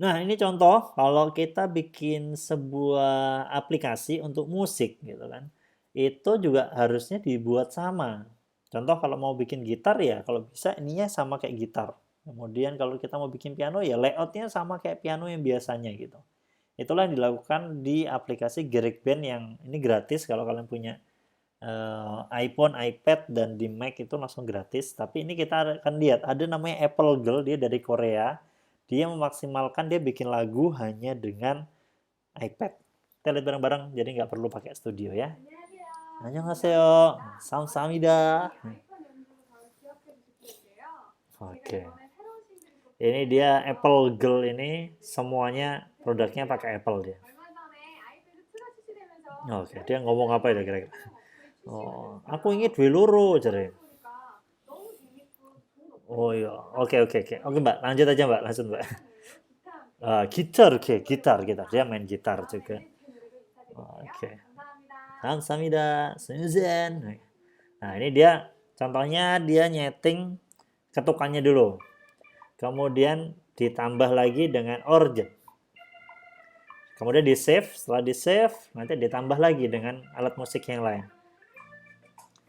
S1: Nah, ini contoh kalau kita bikin sebuah aplikasi untuk musik gitu kan. Itu juga harusnya dibuat sama. Contoh kalau mau bikin gitar ya kalau bisa ininya sama kayak gitar. Kemudian kalau kita mau bikin piano ya layoutnya sama kayak piano yang biasanya gitu. Itulah yang dilakukan di aplikasi GarageBand yang ini gratis kalau kalian punya iPhone, iPad, dan di Mac itu langsung gratis. Tapi ini kita akan lihat ada namanya Apple Girl, dia dari Korea. Dia memaksimalkan dia bikin lagu hanya dengan iPad. Kita lihat bareng-bareng, jadi nggak perlu pakai studio ya. 안녕하세요. 감사합니다. Oke. Ini dia Apple Girl ini semuanya produknya pakai Apple dia. Oke, dia ngomong apa itu kira-kira? Oh, aku ingin duwe loro jare. Oh iya, oke Mbak, lanjut aja Mbak, langsung Mbak. Gitar, oke, gitar. Dia main gitar juga. Oke. 감사합니다. Susan. Nah, ini dia contohnya dia nyeting ketukannya dulu. Kemudian ditambah lagi dengan organ. Kemudian di save, setelah di save nanti ditambah lagi dengan alat musik yang lain.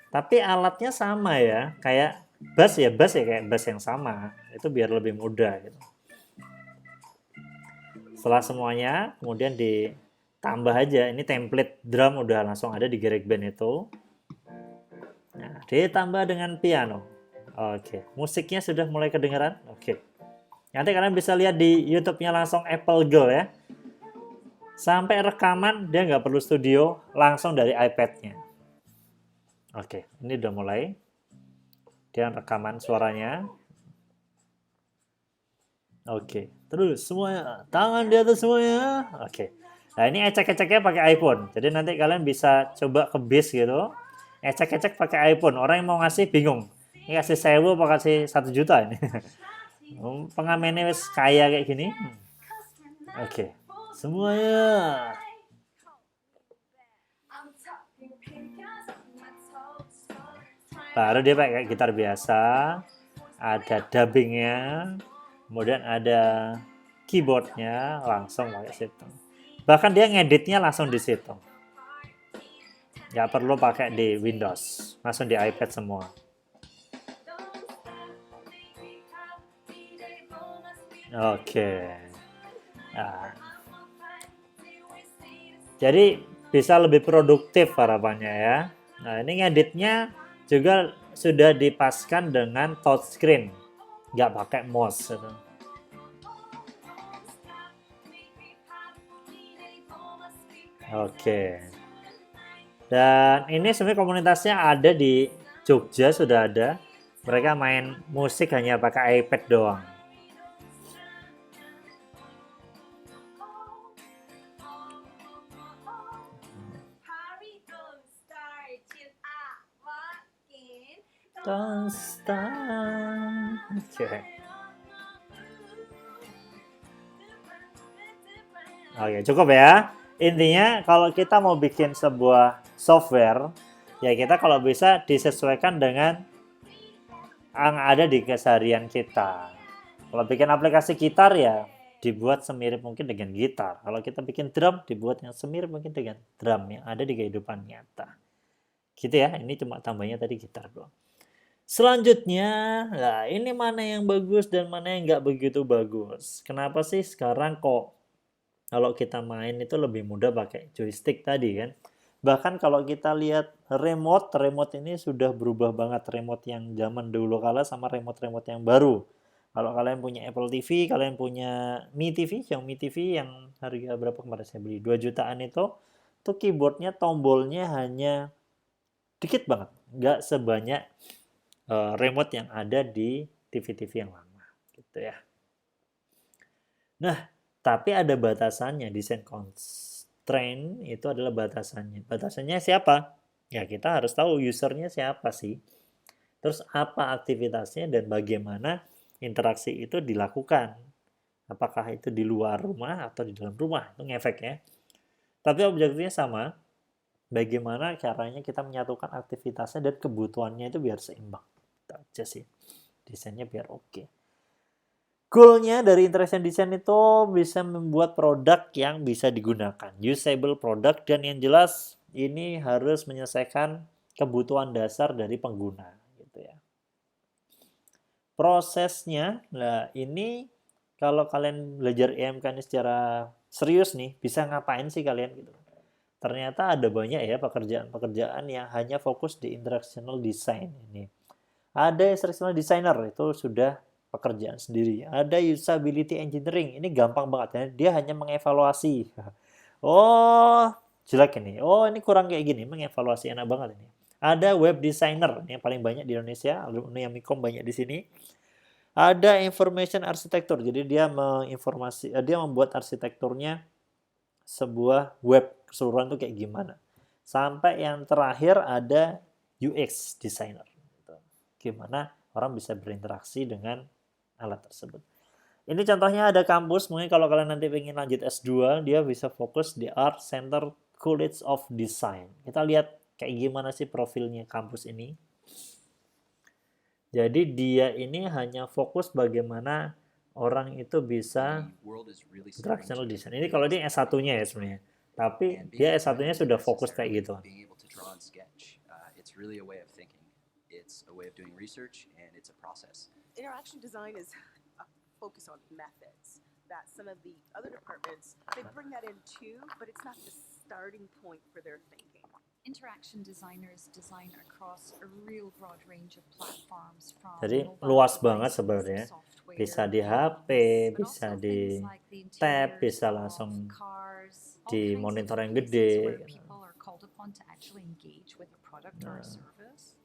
S1: Tapi alatnya sama ya, kayak bass ya kayak bass yang sama. Itu biar lebih mudah gitu. Setelah semuanya, kemudian ditambah aja. Ini template drum udah langsung ada di GarageBand itu. Nah, ditambah dengan piano. Oke, musiknya sudah mulai kedengaran. Oke. Nanti kalian bisa lihat di YouTube-nya langsung Apple Girl ya. Sampai rekaman dia nggak perlu studio, langsung dari iPad-nya. Oke, ini udah mulai. Dia rekaman suaranya. Oke, terus semuanya tangan di atas semuanya. Oke. Nah, ini ecek-eceknya pakai iPhone. Jadi nanti kalian bisa coba ke bis gitu. Ecek-ecek pakai iPhone. Orang yang mau ngasih bingung. Ini kasih 1.000 apa kasih 1 juta ini. Pengamennya wis kaya kayak gini. Oke. Semuanya. Baru dia pakai gitar biasa. Ada dubbingnya. Kemudian ada keyboardnya langsung pakai situ. Bahkan dia ngeditnya langsung di situ. Nggak perlu pakai di Windows. Langsung di iPad semua. Oke. Nah. Jadi bisa lebih produktif harapannya ya. Nah, ini ngeditnya juga sudah dipaskan dengan touchscreen. Nggak pakai mouse. Gitu. Oke. Dan ini sebenarnya komunitasnya ada di Jogja sudah ada. Mereka main musik hanya pakai iPad doang. Constant. Oke. Oke, cukup ya. Intinya kalau kita mau bikin sebuah software, ya kita kalau bisa disesuaikan dengan yang ada di keseharian kita. Kalau bikin aplikasi gitar ya dibuat semirip mungkin dengan gitar. Kalau kita bikin drum dibuat yang semirip mungkin dengan drum yang ada di kehidupan nyata. Gitu ya, ini cuma tambahnya tadi gitar doang. Selanjutnya, nah ini mana yang bagus dan mana yang nggak begitu bagus. Kenapa sih sekarang kok kalau kita main itu lebih mudah pakai joystick tadi kan? Bahkan kalau kita lihat remote ini sudah berubah banget. Remote yang zaman dulu kala sama remote-remote yang baru. Kalau kalian punya Apple TV, kalian punya Mi TV, Xiaomi TV yang harga berapa kemarin saya beli? 2 jutaan itu, tuh keyboardnya, tombolnya hanya dikit banget. Nggak sebanyak remote yang ada di TV-TV yang lama. Gitu ya. Nah, tapi ada batasannya. Desain constraint itu adalah batasannya. Batasannya siapa? Ya, kita harus tahu usernya siapa sih. Terus apa aktivitasnya dan bagaimana interaksi itu dilakukan. Apakah itu di luar rumah atau di dalam rumah. Itu ngefek ya. Tapi objektifnya sama. Bagaimana caranya kita menyatukan aktivitasnya dan kebutuhannya itu biar seimbang. Itu aja sih. Desainnya biar oke. Goalnya dari interaction design itu bisa membuat produk yang bisa digunakan. Usable product dan yang jelas ini harus menyelesaikan kebutuhan dasar dari pengguna. Gitu ya. Prosesnya, nah ini kalau kalian belajar EMK ini secara serius nih, bisa ngapain sih kalian gitu. Ternyata ada banyak ya pekerjaan-pekerjaan yang hanya fokus di interactional design ini. Ada instructional designer, itu sudah pekerjaan sendiri. Ada usability engineering, ini gampang banget ya. Dia hanya mengevaluasi. Oh, jelek ini. Oh, ini kurang kayak gini, mengevaluasi, enak banget ini. Ada web designer, ini yang paling banyak di Indonesia, alumni Amikom banyak di sini. Ada information architecture, jadi dia dia membuat arsitekturnya sebuah web keseluruhan itu kayak gimana. Sampai yang terakhir ada UX designer. Gimana orang bisa berinteraksi dengan alat tersebut. Ini contohnya ada kampus, mungkin kalau kalian nanti ingin lanjut S2, dia bisa fokus di Art Center College of Design. Kita lihat kayak gimana sih profilnya kampus ini. Jadi dia ini hanya fokus bagaimana orang itu bisa interactional design. Ini kalau dia S1-nya ya sebenarnya. Tapi dia S1-nya sudah fokus kayak gitu.
S3: It's a way of doing research and it's a process. Interaction design is a focus on methods that some of the other departments, they bring that in too, but it's not the starting point for their thinking.
S4: Interaction designers design across a real broad range of platforms from
S1: Jadi luas banget sebenarnya. Bisa di HP, bisa di tab, bisa langsung di monitor yang gede.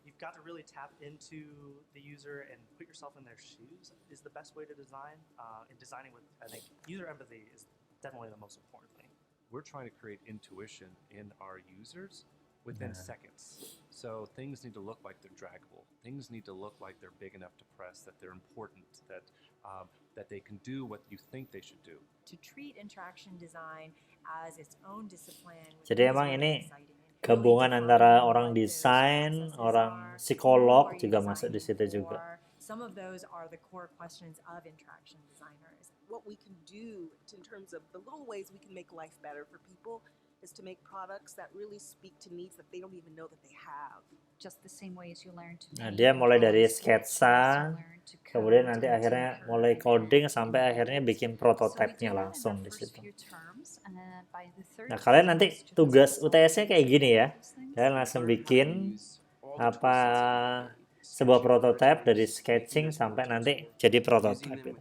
S2: You've got to really tap into the user and put yourself in their shoes is the best way to design. In designing with, I think, user empathy is definitely the most important thing.
S5: We're trying to create intuition in our users within seconds. So things need to look like they're draggable. Things need to look like they're big enough to press, that they're important, that they can do what you think they should do.
S3: To treat interaction design as its own discipline.
S1: Jadi emang ini gabungan antara orang desain, orang psikolog juga masuk di situ juga.
S3: Some of those are the core questions of interaction designers. What we can do in terms of the little ways we can make life better for people is to make products that really speak to needs that they don't even know that they have.
S4: Just the same way as you learn to
S1: Nah, dia mulai dari sketsa, kemudian nanti akhirnya mulai coding sampai akhirnya bikin prototipenya langsung di situ. Nah, kalian nanti tugas UTS-nya kayak gini ya. Kalian langsung bikin sebuah prototipe dari sketching sampai nanti jadi prototipe.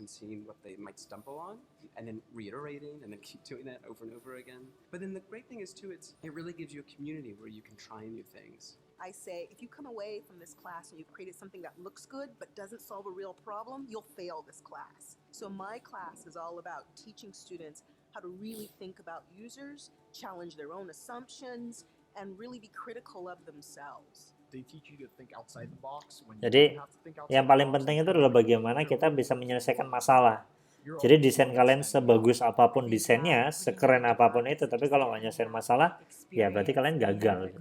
S6: And seeing what they might stumble on, and then reiterating, and then keep doing that over and over again. But then the great thing is too, it really gives you a community where you can try new things.
S3: I say, if you come away from this class and you've created something that looks good but doesn't solve a real problem, you'll fail this class. So my class is all about teaching students how to really think about users, challenge their own assumptions, and really be critical of themselves.
S7: they teach you to think outside the box when you
S1: Jadi
S7: don't have to think outside
S1: yang
S7: the
S1: paling
S7: box.
S1: penting itu adalah bagaimana kita bisa menyelesaikan masalah.
S7: You're
S1: Jadi
S7: always
S1: desain
S7: one
S1: kalian
S7: step ahead.
S1: sebagus apapun desainnya, sekeren apapun itu, tapi kalau nggak nyelesain masalah, ya berarti kalian gagal.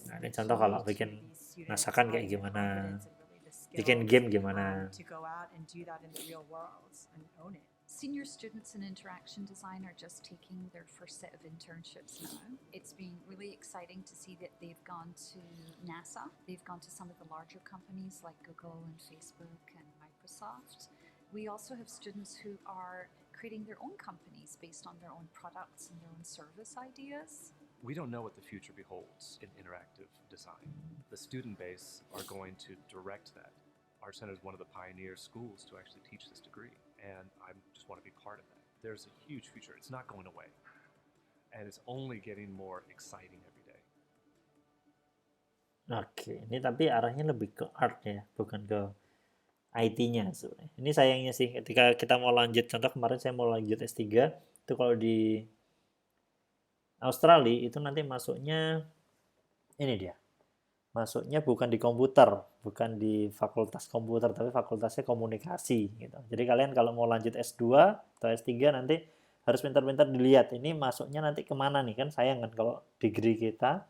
S1: Nah, ini contoh kalau bikin masakan kayak gimana, bikin game gimana.
S4: Senior students in interaction design are just taking their first set of internships now. It's been really exciting to see that they've gone to NASA, they've gone to some of the larger companies like Google and Facebook and Microsoft. We also have students who are creating their own companies based on their own products and their own service ideas.
S5: We don't know what the future beholds in interactive design. The student base are going to direct that. Art Center is one of the pioneer schools to actually teach this degree, and I just want to be part of that. There's a huge future. It's not going away, and it's only getting more exciting every day.
S1: Oke, ini tapi arahnya lebih ke art ya, bukan ke IT-nya sebenarnya. Ini sayangnya sih, ketika kita mau lanjut, contoh kemarin saya mau lanjut S3, itu kalau di Australia itu nanti masuknya, ini dia, masuknya bukan di komputer, bukan di fakultas komputer, tapi fakultasnya komunikasi gitu. Jadi kalian kalau mau lanjut S2 atau S3 nanti harus pintar-pintar dilihat ini masuknya nanti kemana nih, kan sayang kan kalau degree kita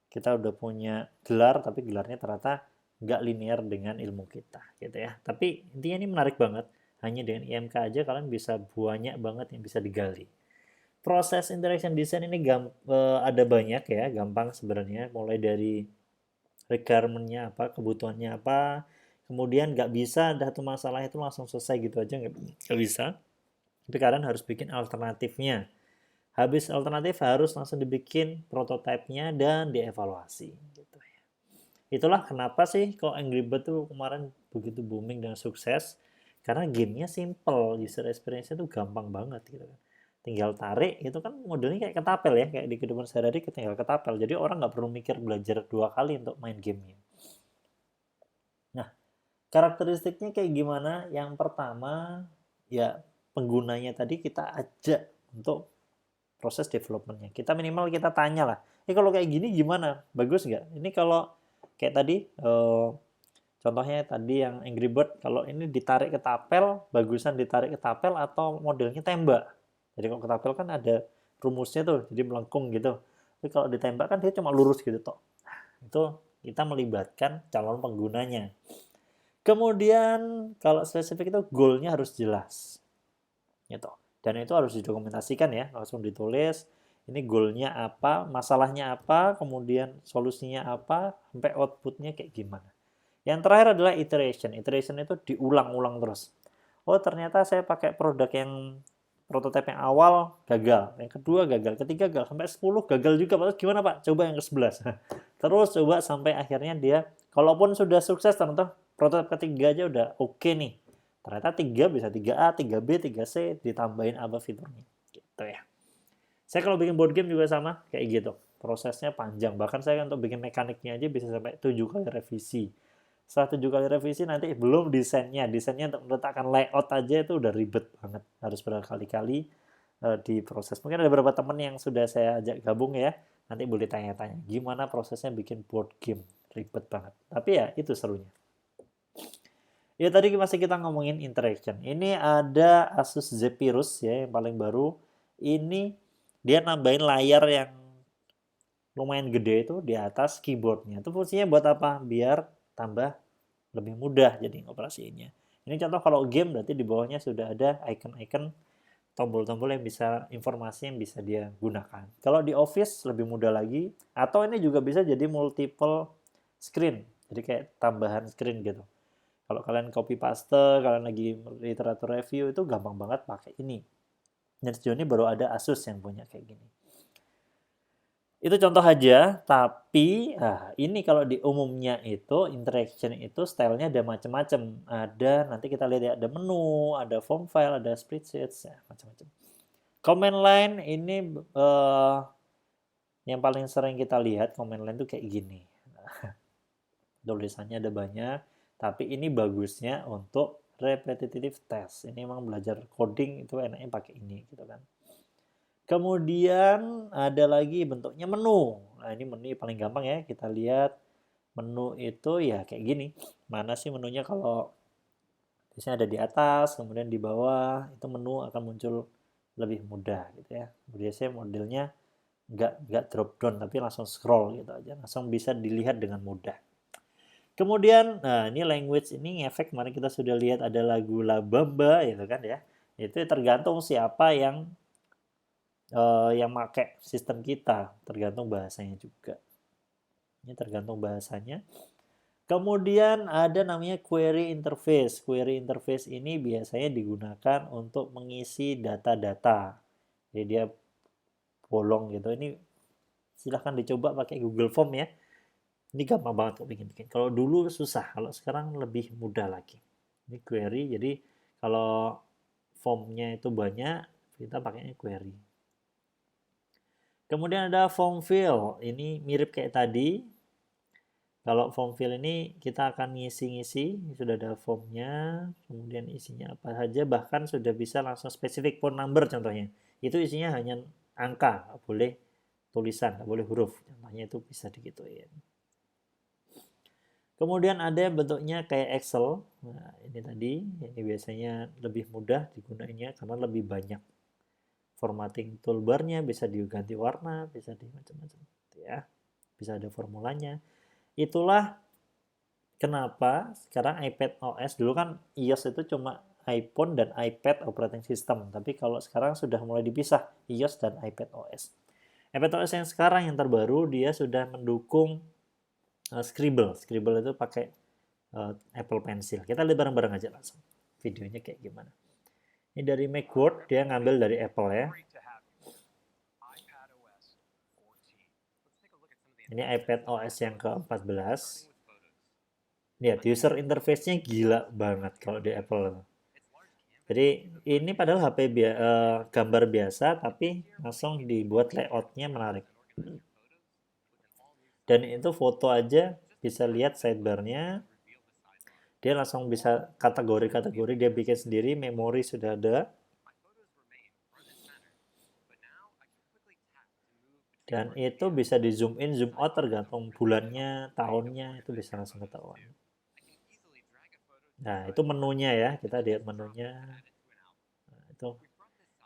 S1: kita udah punya gelar tapi gelarnya ternyata nggak linear dengan ilmu kita gitu ya. Tapi intinya ini menarik banget, hanya dengan IMK aja kalian bisa banyak banget yang bisa digali. Proses interaction design ini ada banyak ya, gampang sebenarnya, mulai dari requirement-nya apa, kebutuhannya apa, kemudian nggak bisa ada satu masalah itu langsung selesai gitu aja, nggak bisa. Tapi kalian harus bikin alternatifnya. Habis alternatif harus langsung dibikin prototipenya dan dievaluasi gitu ya. Itulah kenapa sih kok Angry Birds tuh kemarin begitu booming dan sukses, karena gamenya simple, user experience-nya tuh gampang banget gitu kan. Tinggal tarik, itu kan modelnya kayak ketapel ya, kayak di kehidupan sehari-hari kita tinggal ketapel. Jadi orang nggak perlu mikir belajar 2 kali untuk main gamenya. Nah, karakteristiknya kayak gimana? Yang pertama, ya penggunanya tadi kita ajak untuk proses development-nya. Kita minimal kita tanya lah, kalau kayak gini gimana? Bagus nggak? Ini kalau kayak tadi, contohnya tadi yang Angry Bird, kalau ini ditarik ke tapel, bagusan ditarik ke tapel atau modelnya tembak. Jadi kalau ketapel kan ada rumusnya tuh, jadi melengkung gitu. Tapi kalau ditembak kan dia cuma lurus gitu toh. Itu kita melibatkan calon penggunanya. Kemudian kalau spesifik itu goal-nya harus jelas. Gitu. Dan itu harus didokumentasikan ya, langsung ditulis. Ini goal-nya apa, masalahnya apa, kemudian solusinya apa, sampai output-nya kayak gimana. Yang terakhir adalah iteration. Iteration itu diulang-ulang terus. Oh ternyata saya pakai produk yang prototipe yang awal gagal, yang kedua gagal, ketiga gagal, sampai 10 gagal juga. Terus gimana Pak? Coba yang ke-11. Terus coba sampai akhirnya dia, kalaupun sudah sukses, ternyata prototipe ketiga aja udah oke nih. Ternyata 3 bisa 3A, 3B, 3C, ditambahin apa fiturnya. Gitu ya. Saya kalau bikin board game juga sama, kayak gitu. Prosesnya panjang. Bahkan saya untuk bikin mekaniknya aja bisa sampai 7 kali revisi. Setelah 7 kali revisi nanti belum desainnya. Desainnya untuk meletakkan layout aja itu udah ribet banget. Harus berkali-kali diproses. Mungkin ada beberapa teman yang sudah saya ajak gabung ya. Nanti boleh tanya-tanya. Gimana prosesnya bikin board game. Ribet banget. Tapi ya itu serunya. Ya tadi masih kita ngomongin interaction. Ini ada Asus Zephyrus ya yang paling baru. Ini dia nambahin layar yang lumayan gede itu di atas keyboardnya. Itu fungsinya buat apa? Biar tambah lebih mudah jadi operasinya. Ini contoh kalau game berarti di bawahnya sudah ada icon-icon tombol-tombol yang bisa informasi yang bisa dia gunakan. Kalau di Office lebih mudah lagi, atau ini juga bisa jadi multiple screen. Jadi kayak tambahan screen gitu. Kalau kalian copy paste, kalian lagi literatur review itu gampang banget pakai ini. Dan sejauh ini baru ada Asus yang punya kayak gini. Itu contoh aja, tapi ini kalau di umumnya itu interaction itu stylenya ada macam-macam. Ada nanti kita lihat ya, ada menu, ada form file, ada spreadsheets, ya, macam-macam. Command line ini yang paling sering kita lihat command line itu kayak gini. Tulisannya ada banyak, tapi ini bagusnya untuk repetitive test. Ini memang belajar coding itu enaknya pakai ini gitu kan. Kemudian ada lagi bentuknya menu. ini menu paling gampang ya, kita lihat menu itu ya kayak gini. Mana sih menunya? Kalau biasanya ada di atas, kemudian di bawah, itu menu akan muncul lebih mudah gitu ya. Biasanya modelnya nggak drop down, tapi langsung scroll gitu aja, langsung bisa dilihat dengan mudah. Kemudian, nah ini language ini ngefek, kemarin kita sudah lihat ada lagu La Bamba gitu kan ya. Itu tergantung siapa yang pakai sistem kita, tergantung bahasanya juga. Ini tergantung bahasanya. Kemudian ada namanya query interface. Query interface ini biasanya digunakan untuk mengisi data-data. Jadi dia bolong gitu. Ini silahkan dicoba pakai Google Form ya. Ini gampang banget kok bikin-bikin. Kalau dulu susah, kalau sekarang lebih mudah lagi. Ini query, jadi kalau formnya itu banyak, kita pakainya query. Kemudian ada form fill. Ini mirip kayak tadi. Kalau form fill ini kita akan ngisi-ngisi, sudah ada formnya, kemudian isinya apa saja, bahkan sudah bisa langsung spesifik phone number contohnya. Itu isinya hanya angka, nggak boleh tulisan, nggak boleh huruf. Contohnya itu bisa digituin. Kemudian ada bentuknya kayak Excel. Nah, ini tadi, ini biasanya lebih mudah digunainya karena lebih banyak formatting toolbarnya, bisa diganti warna, bisa di macam-macam, ya. Bisa ada formulanya. Itulah kenapa sekarang iPad OS, dulu kan iOS itu cuma iPhone dan iPad operating system, tapi kalau sekarang sudah mulai dipisah iOS dan iPad OS. iPad OS yang sekarang yang terbaru dia sudah mendukung Scribble. Scribble itu pakai Apple Pencil. Kita lihat bareng-bareng aja langsung videonya kayak gimana. Ini dari Macworld, dia ngambil dari Apple ya. Ini iPad OS yang ke-14. Lihat, user interface-nya gila banget kalau di Apple. Jadi ini padahal HP gambar biasa, tapi langsung dibuat layout-nya menarik. Dan itu foto aja bisa lihat sidebar-nya. Dia langsung bisa kategori-kategori dia bikin sendiri, memori sudah ada. Dan itu bisa di zoom in, zoom out tergantung bulannya, tahunnya, itu bisa langsung ketahuan. Nah, itu menunya ya, kita lihat menunya. Nah, itu.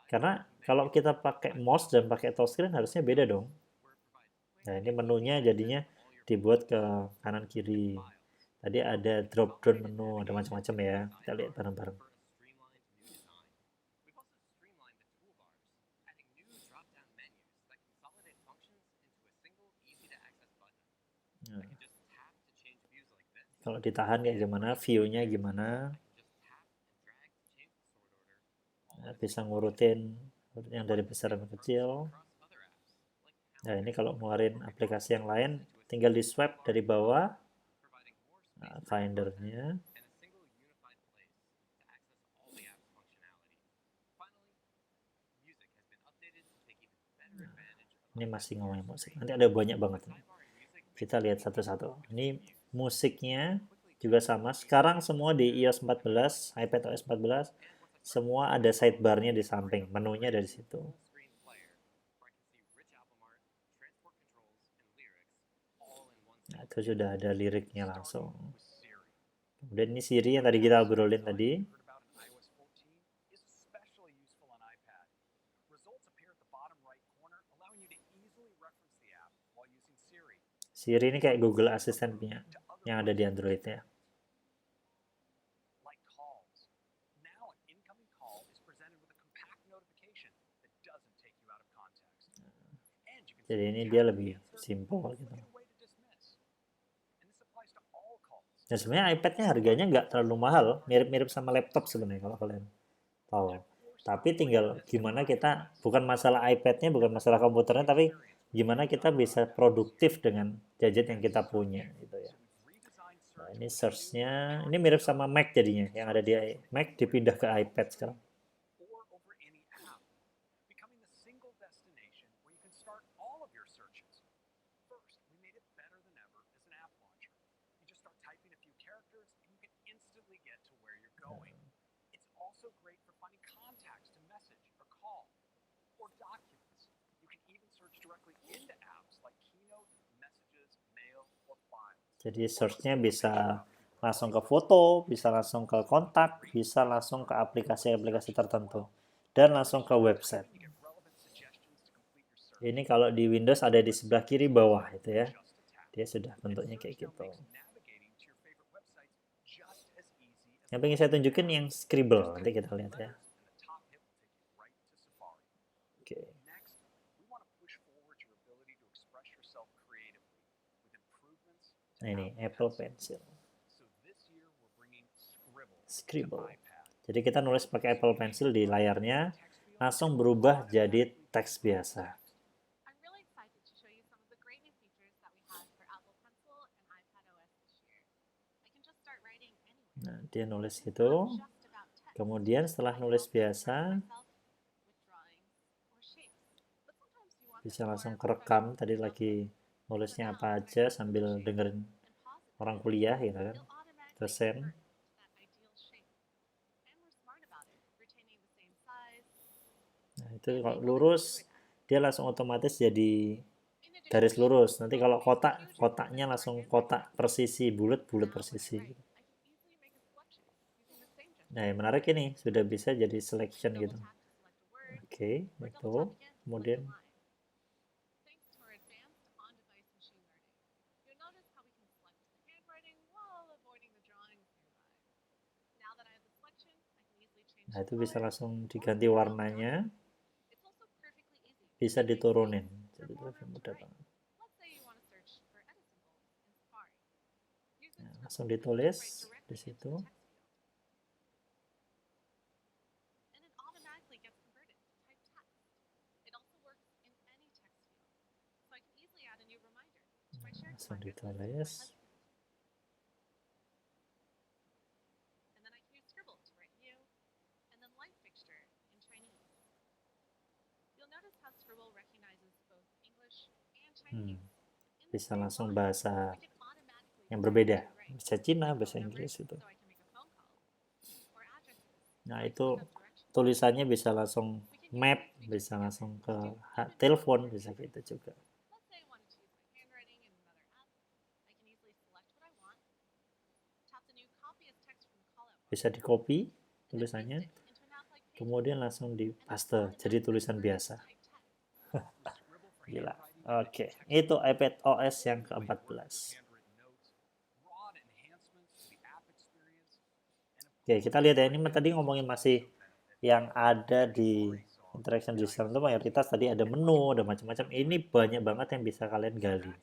S1: Karena kalau kita pakai mouse dan pakai touchscreen harusnya beda dong. Nah, ini menunya jadinya dibuat ke kanan kiri. Tadi ada drop down menu, ada macam-macam ya. Kita lihat bareng-bareng. Nah, kalau ditahan kayak gimana, view-nya gimana. Nah, bisa ngurutin yang dari besar ke kecil. Nah, ini kalau ngeluarin aplikasi yang lain, tinggal di swipe dari bawah. Nah, Finder-nya. Ini masih ngomongin musik. Nanti ada banyak banget. Kita lihat satu-satu. Ini musiknya juga sama. Sekarang semua di iOS 14, iPad OS 14, semua ada sidebar-nya di samping. Menunya dari situ. Nah, itu sudah ada liriknya langsung. Kemudian ini Siri yang tadi kita obrolin tadi. Siri ini kayak Google Assistant punya yang ada di Android ya. Jadi ini dia lebih simple gitu. Dan sebenarnya iPad-nya harganya nggak terlalu mahal, mirip-mirip sama laptop sebenarnya kalau kalian tahu. Tapi tinggal gimana kita, bukan masalah iPad-nya, bukan masalah komputernya, tapi gimana kita bisa produktif dengan gadget yang kita punya gitu ya. Nah, ini search-nya, ini mirip sama Mac jadinya, yang ada di Mac dipindah ke iPad sekarang. Jadi search-nya bisa langsung ke foto, bisa langsung ke kontak, bisa langsung ke aplikasi-aplikasi tertentu, dan langsung ke website. Ini kalau di Windows ada di sebelah kiri bawah itu ya. Dia sudah bentuknya kayak gitu. Yang pengen saya tunjukin yang Scribble, nanti kita lihat ya. Oke. Nah ini Apple Pencil. Scribble. Jadi kita nulis pakai Apple Pencil di layarnya, langsung berubah jadi teks biasa.
S8: I'm really excited to show you some of the great new features that we have for Apple Pencil and iPadOS this year. I can just start writing anywhere.
S1: Nah, dia nulis gitu.
S8: Just about text.
S1: Kemudian setelah nulis biasa,
S8: Myself with drawings or shapes. But sometimes you want
S1: bisa
S8: this
S1: langsung
S8: more
S1: kerekam.
S8: professional
S1: Tadi
S8: feel.
S1: lagi nulisnya apa aja sambil dengerin orang kuliah gitu kan.
S8: It'll automatically
S1: Dosen.
S8: convert to that ideal shape. And we're smart about it, retaining the same size.
S1: Nah, itu kalau lurus, dia langsung otomatis jadi garis lurus. Nanti kalau kotak, kotaknya langsung kotak persisi, bulat-bulat persisi. Nah, yang menarik ini, sudah bisa jadi selection gitu. Oke, itu. Kemudian,
S8: Thanks to our advanced on-device machine learning, you'll notice how we can select the handwriting while avoiding the drawings nearby. Now that I have the selection, I can easily change
S1: nah
S8: the
S1: itu bisa
S8: color.
S1: langsung diganti warnanya,
S8: It's also perfectly easy.
S1: bisa diturunin. Jadi lebih mudah banget.
S8: Let's say you want to search for edit symbols in Safari. Use the
S1: Nah,
S8: scribble
S1: langsung
S8: and
S1: ditulis
S8: write
S1: di
S8: directly into
S1: situ.
S8: the text field. And it automatically gets converted to type text. It also works in any text field. So I can easily add a new reminder to my shared
S1: Langsung
S8: reminders list with my
S1: ditulis.
S8: husband. And then I can use Scribble to write new, and then light fixture in Chinese. You'll notice how Scribble recognizes both English and Chinese. in the
S1: Bisa
S8: same
S1: langsung
S8: line.
S1: bahasa
S8: We can automatically
S1: yang
S8: decide
S1: berbeda.
S8: what to write.
S1: Bisa Cina, bahasa
S8: Phone
S1: Inggris
S8: numbers,
S1: itu.
S8: so I can make a phone call. Or addresses,
S1: Nah,
S8: so I can
S1: itu
S8: look up directions.
S1: tulisannya bisa langsung
S8: We can use
S1: map,
S8: these features
S1: bisa
S8: together
S1: langsung
S8: to
S1: ke
S8: do even
S1: telepon,
S8: more
S1: bisa
S8: handwriting.
S1: gitu juga.
S8: Let's say I wanted to use my handwriting in another app. I can easily select what I want, tap the new copy as text from the callout bar,
S1: Bisa di copy
S8: and then paste
S1: tulisannya,
S8: it into an app like Pages.
S1: kemudian langsung
S8: And
S1: di
S8: it's
S1: paste jadi
S8: automatically
S1: tulisan
S8: converted to
S1: biasa.
S8: type text.
S1: Gila. Oke, itu iPad OS yang ke-14. Oke, kita lihat ya, ini tadi ngomongin masih yang ada di interaction design itu mayoritas tadi ada menu, ada macam-macam. Ini banyak banget yang bisa kalian gali.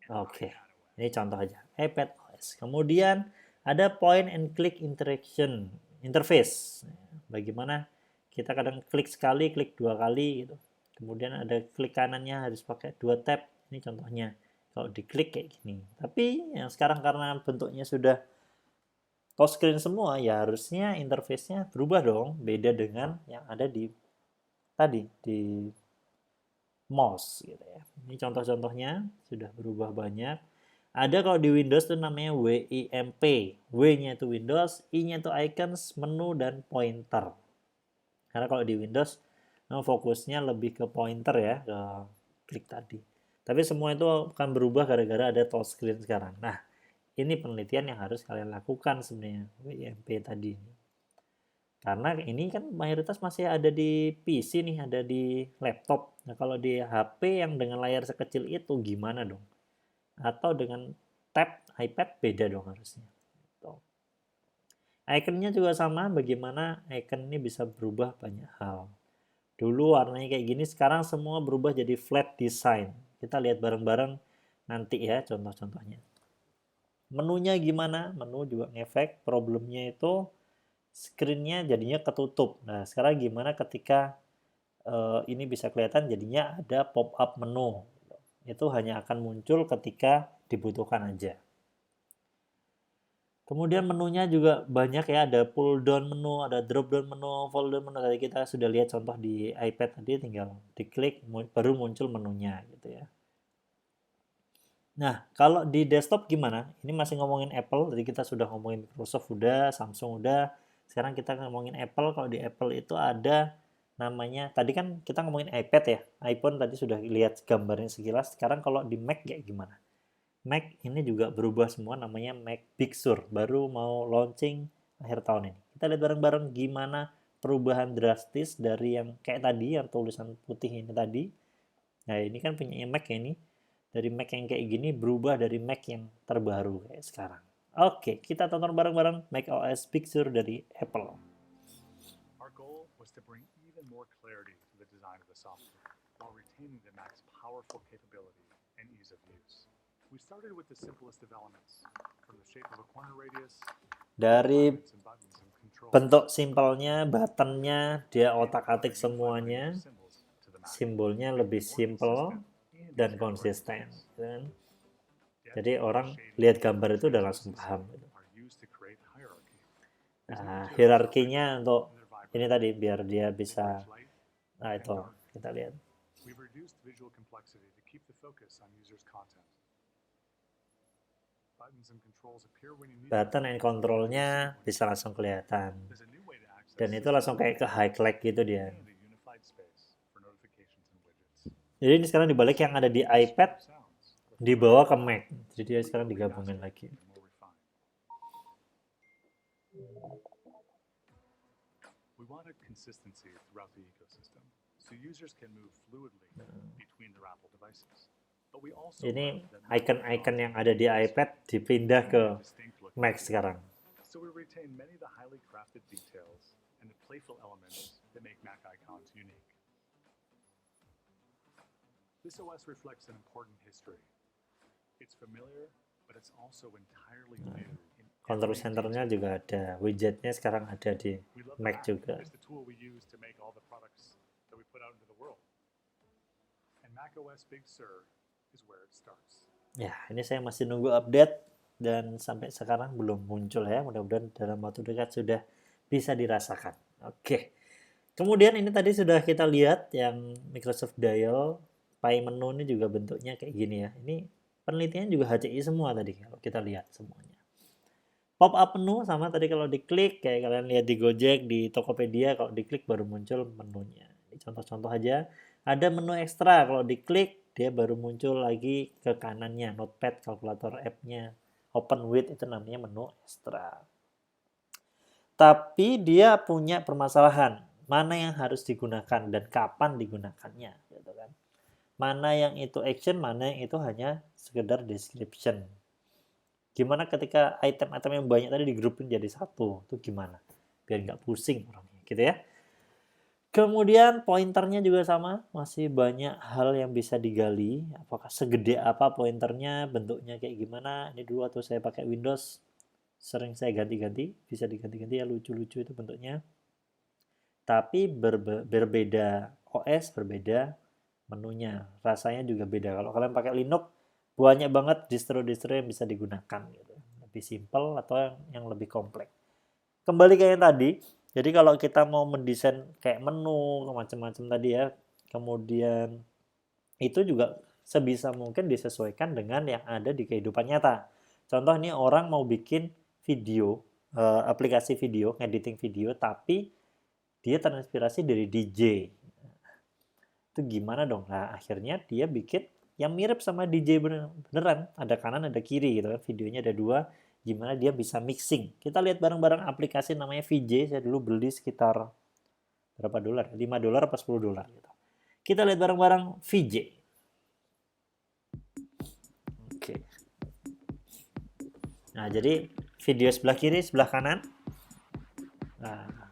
S1: Oke, ini contoh aja, iPad OS. Kemudian ada point and click interaction interface. Bagaimana kita kadang klik sekali, klik dua kali gitu. Kemudian ada klik kanannya harus pakai 2 tab. Ini contohnya. Kalau diklik kayak gini. Tapi yang sekarang karena bentuknya sudah touchscreen semua, ya harusnya interface-nya berubah dong. Beda dengan yang ada di tadi di mouse gitu ya. Ini contoh-contohnya sudah berubah banyak. Ada kalau di Windows itu namanya WIMP. W-nya itu Windows, I-nya itu icons, menu, dan pointer. Karena kalau di Windows fokusnya lebih ke pointer ya, ke klik tadi. Tapi semua itu akan berubah gara-gara ada touchscreen sekarang. Nah, ini penelitian yang harus kalian lakukan sebenarnya, WIMP tadi. Karena ini kan mayoritas masih ada di PC nih, ada di laptop. Nah, kalau di HP yang dengan layar sekecil itu gimana dong? Atau dengan tab iPad beda dong harusnya. Iconnya juga sama, bagaimana icon ini bisa berubah banyak hal. Dulu warnanya kayak gini, sekarang semua berubah jadi flat design. Kita lihat bareng-bareng nanti ya contoh-contohnya. Menunya gimana? Menu juga ngefek, problemnya itu screen-nya jadinya ketutup. Nah, sekarang gimana ketika ini bisa kelihatan jadinya ada pop-up menu. Itu hanya akan muncul ketika dibutuhkan aja. Kemudian menunya juga banyak ya, ada pull down menu, ada drop down menu, fold down menu. Tadi kita sudah lihat contoh di iPad tadi, tinggal diklik baru muncul menunya gitu ya. Nah, kalau di desktop gimana? Ini masih ngomongin Apple, tadi kita sudah ngomongin Microsoft udah, Samsung udah. Sekarang kita ngomongin Apple. Kalau di Apple itu ada namanya, tadi kan kita ngomongin iPad ya, iPhone tadi sudah lihat gambarnya sekilas. Sekarang kalau di Mac kayak gimana? Mac ini juga berubah semua, namanya Mac Big Sur, baru mau launching akhir tahun ini. Kita lihat bareng-bareng gimana perubahan drastis dari yang kayak tadi, yang tulisan putih ini tadi. Nah, ini kan punya Mac ya ini. Dari Mac yang kayak gini berubah dari Mac yang terbaru kayak sekarang. Oke, kita tonton bareng-bareng Mac OS Big Sur dari Apple.
S9: Our goal was to bring even more clarity to the design of the software while retaining the Mac's powerful capability and ease of use. We started with the simplest of elements, from the shape of a corner radius,
S1: Dari
S9: buttons and buttons and controls,
S1: bentuk simpelnya, buttonnya, dia otak-atik semuanya,
S9: symbols to the Mac.
S1: simbolnya lebih simple dan konsisten. Kan? Jadi orang lihat gambar itu udah langsung paham.
S9: Are used to create hierarchy.
S1: Nah, hierarkinya untuk ini tadi biar dia bisa, nah itu kita lihat.
S9: We've reduced visual complexity to keep the focus on users' content. Buttons and controls appear when you need them.
S1: Button and controlnya bisa langsung kelihatan.
S9: There's a new way to access
S1: Dan itu langsung kayak ke highlight gitu dia.
S9: and a unified space for notifications and widgets.
S1: Jadi ini sekarang dibalik yang ada di iPad
S9: Sounds
S1: dibawa ke Mac. Jadi dia sekarang digabungin lagi.
S9: and more refined. We wanted consistency throughout the ecosystem, so users can move fluidly between their Apple devices. But we also
S1: Ini
S9: wanted that
S1: icon-icon yang ada di iPad dipindah ke
S9: distinct look and
S1: Mac
S9: feel.
S1: sekarang.
S9: So we retain many of the highly crafted details and the playful elements that make Mac icons unique. This OS reflects an important history. It's familiar, but it's also entirely new. in
S1: Control
S9: every
S1: centernya
S9: detail.
S1: juga ada, widgetnya sekarang ada di
S9: We love the
S1: Mac juga.
S9: It's the tool we use to make all the products that we put out into the world. And Mac OS Big Sur is where it starts.
S1: Ya, ini saya masih nunggu update dan sampai sekarang belum muncul ya. Mudah-mudahan dalam waktu dekat sudah bisa dirasakan. Oke. Kemudian ini tadi sudah kita lihat yang Microsoft Dial, Pie menu ini juga bentuknya kayak gini ya. Ini penelitian juga HCI semua tadi kalau kita lihat semuanya. Pop up menu sama tadi kalau diklik kayak kalian lihat di Gojek, di Tokopedia kalau diklik baru muncul menunya. Ini contoh-contoh aja. Ada menu ekstra kalau diklik dia baru muncul lagi ke kanannya, notepad, kalkulator app-nya, open with itu namanya menu ekstra. Tapi dia punya permasalahan, mana yang harus digunakan dan kapan digunakannya, gitu kan. Mana yang itu action, mana yang itu hanya sekedar description. Gimana ketika item-item yang banyak tadi digrupin jadi satu, itu gimana? Biar nggak pusing orangnya, gitu ya. Kemudian pointernya juga sama, masih banyak hal yang bisa digali. Apakah segede apa pointernya, bentuknya kayak gimana. Ini dulu waktu saya pakai Windows, sering saya ganti-ganti, bisa diganti-ganti ya, lucu-lucu itu bentuknya. Tapi berbeda OS, berbeda menunya. Rasanya juga beda. Kalau kalian pakai Linux, banyak banget distro-distro yang bisa digunakan. Gitu. Lebih simple atau yang lebih kompleks. Kembali ke yang tadi, jadi kalau kita mau mendesain kayak menu, macam-macam tadi ya, kemudian itu juga sebisa mungkin disesuaikan dengan yang ada di kehidupan nyata. Contoh ini orang mau bikin video, aplikasi video, editing video, tapi dia terinspirasi dari DJ. Itu gimana dong? Nah, akhirnya dia bikin yang mirip sama DJ beneran. Ada kanan, ada kiri gitu kan. Videonya ada dua. Gimana dia bisa mixing. Kita lihat bareng-bareng aplikasi namanya VJ. Saya dulu beli sekitar berapa dolar? 5 dolar atau 10 dolar gitu. Kita lihat bareng-bareng VJ. Oke. Nah, jadi video sebelah kiri, sebelah kanan. Nah,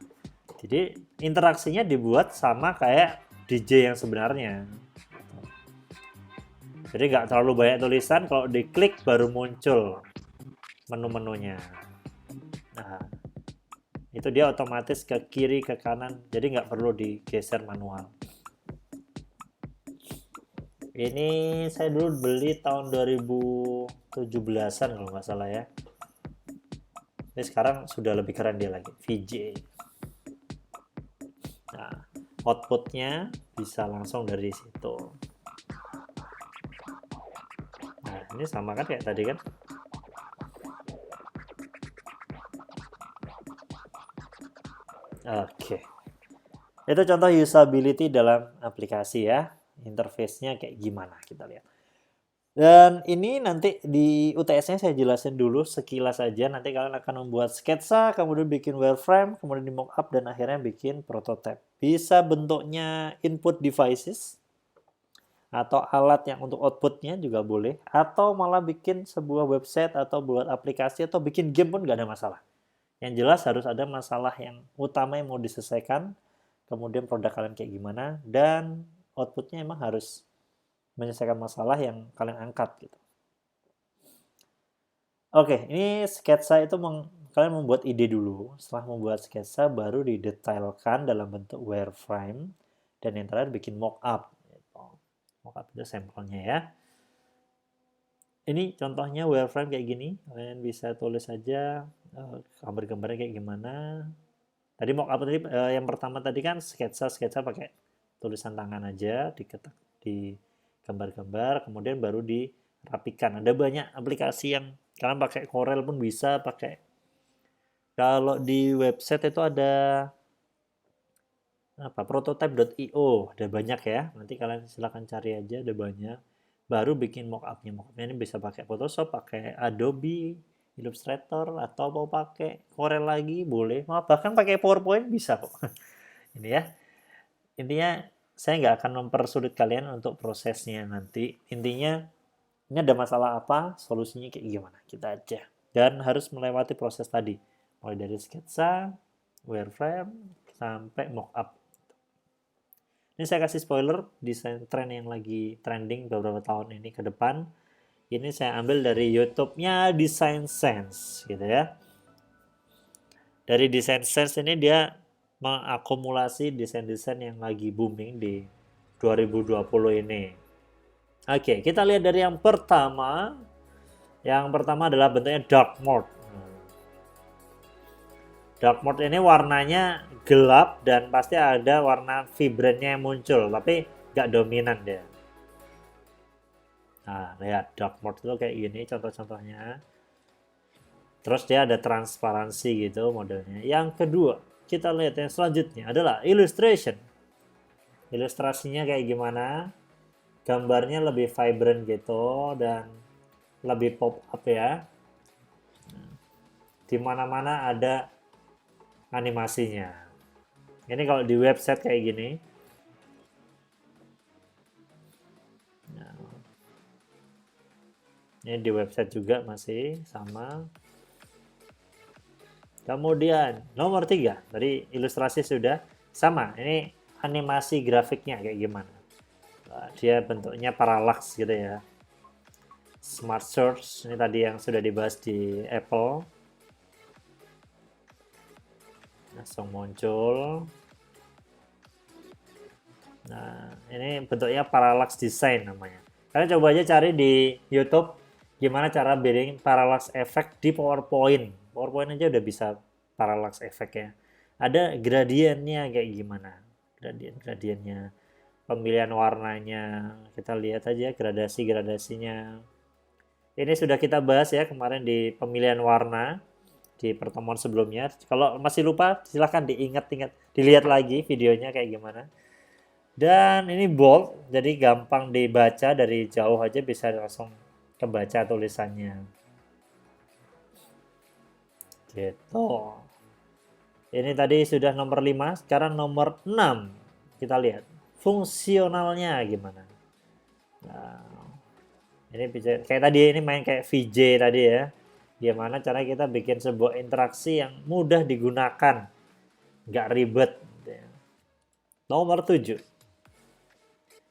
S1: jadi interaksinya dibuat sama kayak DJ yang sebenarnya. Jadi nggak terlalu banyak tulisan, kalau diklik baru muncul menu-menunya. Nah, itu dia otomatis ke kiri, ke kanan, jadi nggak perlu digeser manual. Ini saya dulu beli tahun 2017-an kalau nggak salah ya. Ini sekarang sudah lebih keren dia lagi, VJ. Nah, outputnya bisa langsung dari situ. Nah, ini sama kan kayak tadi kan? Oke. Itu contoh usability dalam aplikasi ya. Interface-nya kayak gimana kita lihat. Dan ini nanti di UTS-nya saya jelasin dulu sekilas aja. Nanti kalian akan membuat sketsa, kemudian bikin wireframe, kemudian di mockup, dan akhirnya bikin prototype. Bisa bentuknya input devices, atau alat yang untuk outputnya juga boleh. Atau malah bikin sebuah website, atau buat aplikasi, atau bikin game pun nggak ada masalah. Yang jelas harus ada masalah yang utama yang mau diselesaikan, kemudian produk kalian kayak gimana, dan outputnya emang harus menyelesaikan masalah yang kalian angkat gitu. Oke, ini sketsa itu kalian membuat ide dulu. Setelah membuat sketsa baru didetailkan dalam bentuk wireframe, dan yang terakhir bikin mockup. Gitu. Mockup itu sampelnya ya. Ini contohnya wireframe kayak gini. Kalian bisa tulis aja gambar-gambarnya kayak gimana. Tadi mockup tadi yang pertama tadi kan sketsa pakai tulisan tangan aja, diketak di gambar-gambar, kemudian baru dirapikan. Ada banyak aplikasi yang kalian pakai Corel pun bisa, pakai. Kalau di website itu ada apa? Prototype.io, ada banyak ya. Nanti kalian silahkan cari aja, ada banyak. Baru bikin mockupnya. Mockupnya ini bisa pakai Photoshop, pakai Adobe Illustrator, atau mau pakai Corel lagi boleh. Bahkan pakai PowerPoint bisa kok. Ini ya. Intinya saya nggak akan mempersulit kalian untuk prosesnya nanti. Intinya, ini ada masalah apa, solusinya kayak gimana, kita aja. Dan harus melewati proses tadi. Mulai dari sketsa, wireframe, sampai mockup. Ini saya kasih spoiler, desain tren yang lagi trending beberapa tahun ini ke depan. Ini saya ambil dari YouTube-nya Design Sense, gitu ya. Dari Design Sense ini dia mengakumulasi desain-desain yang lagi booming di 2020 ini. Oke, kita lihat dari yang pertama. Yang pertama adalah bentuknya dark mode. Dark mode ini warnanya gelap dan pasti ada warna vibrannya yang muncul, tapi nggak dominan dia. Nah, lihat dark mode itu kayak gini contoh-contohnya. Terus dia ada transparansi gitu modelnya. Yang kedua, kita lihat yang selanjutnya adalah illustration. Ilustrasinya kayak gimana? Gambarnya lebih vibrant gitu dan lebih pop up ya. Di mana-mana ada animasinya. Ini kalau di website kayak gini. Ini di website juga masih sama. Kemudian nomor 3, tadi ilustrasi sudah sama. Ini animasi grafiknya kayak gimana. Nah, dia bentuknya parallax gitu ya. Smart Search, ini tadi yang sudah dibahas di Apple. Langsung muncul. Nah, ini bentuknya parallax design namanya. Kalian coba aja cari di YouTube gimana cara bikin parallax effect di PowerPoint. PowerPoint aja udah bisa parallax effect ya. Ada gradiennya kayak gimana. Gradien-gradiennya. Pemilihan warnanya. Kita lihat aja gradasi-gradasinya. Ini sudah kita bahas ya kemarin di pemilihan warna di pertemuan sebelumnya. Kalau masih lupa silahkan diingat-ingat, dilihat lagi videonya kayak gimana. Dan ini bold, jadi gampang dibaca dari jauh aja bisa langsung kebaca tulisannya. Gitu. Ini tadi sudah nomor 5, sekarang nomor 6. Kita lihat fungsionalnya gimana. Nah, ini bisa kayak tadi, ini main kayak VJ tadi ya. Gimana cara kita bikin sebuah interaksi yang mudah digunakan, nggak ribet. Nomor 7,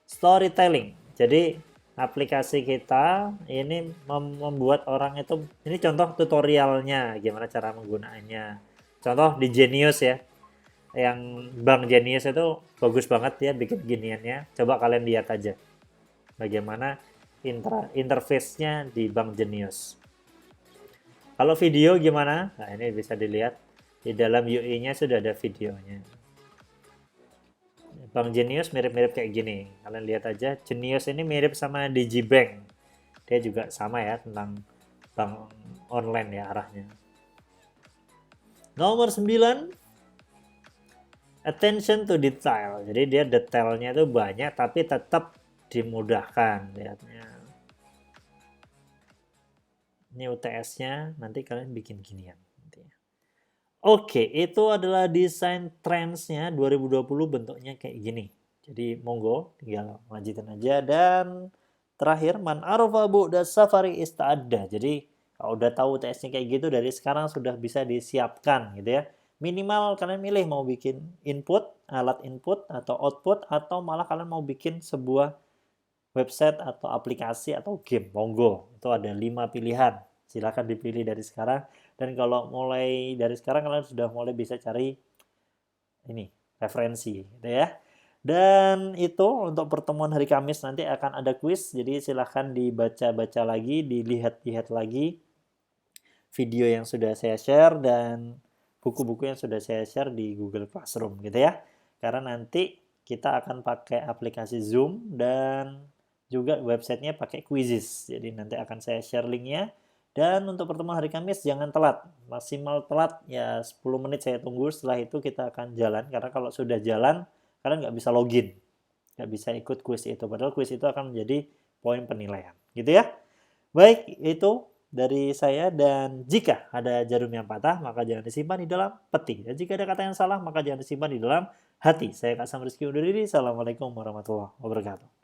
S1: storytelling. Jadi aplikasi kita ini membuat orang itu, ini contoh tutorialnya gimana cara menggunakannya. Contoh di Genius ya, yang Bank Genius itu bagus banget ya bikin giniannya. Coba kalian lihat aja bagaimana interface-nya di Bank Genius. Kalau video gimana? Nah, ini bisa dilihat di dalam UI-nya sudah ada videonya. Bank Genius mirip-mirip kayak gini. Kalian lihat aja, Genius ini mirip sama Digibank. Dia juga sama ya, tentang bank online ya arahnya. Nomor 9, attention to detail. Jadi dia detailnya itu banyak tapi tetap dimudahkan lihatnya. Ini UTS-nya, nanti kalian bikin ginian. Oke, itu adalah desain trends-nya 2020 bentuknya kayak gini. Jadi monggo tinggal lanjutin aja. Dan terakhir, man arafa bu'da safari ista'adda. Jadi kalau udah tahu UTS-nya kayak gitu, dari sekarang sudah bisa disiapkan gitu ya. Minimal kalian milih mau bikin input, alat input atau output, atau malah kalian mau bikin sebuah website atau aplikasi atau game. Monggo, itu ada 5 pilihan. Silahkan dipilih dari sekarang. Dan kalau mulai dari sekarang kalian sudah mulai bisa cari ini referensi gitu ya. Dan itu untuk pertemuan hari Kamis nanti akan ada kuis. Jadi silahkan dibaca-baca lagi, dilihat-lihat lagi video yang sudah saya share dan buku-buku yang sudah saya share di Google Classroom gitu ya. Karena nanti kita akan pakai aplikasi Zoom dan juga websitenya pakai Quizzes. Jadi nanti akan saya share linknya. Dan untuk pertemuan hari Kamis jangan telat. Maksimal telat ya 10 menit saya tunggu. Setelah itu kita akan jalan. Karena kalau sudah jalan, kalian nggak bisa login. Nggak bisa ikut kuis itu. Padahal kuis itu akan menjadi poin penilaian. Gitu ya. Baik, itu dari saya. Dan jika ada jarum yang patah, maka jangan disimpan di dalam peti. Dan jika ada kata yang salah, maka jangan disimpan di dalam hati. Saya Kak Sam Rizky undur diri. Assalamualaikum warahmatullahi wabarakatuh.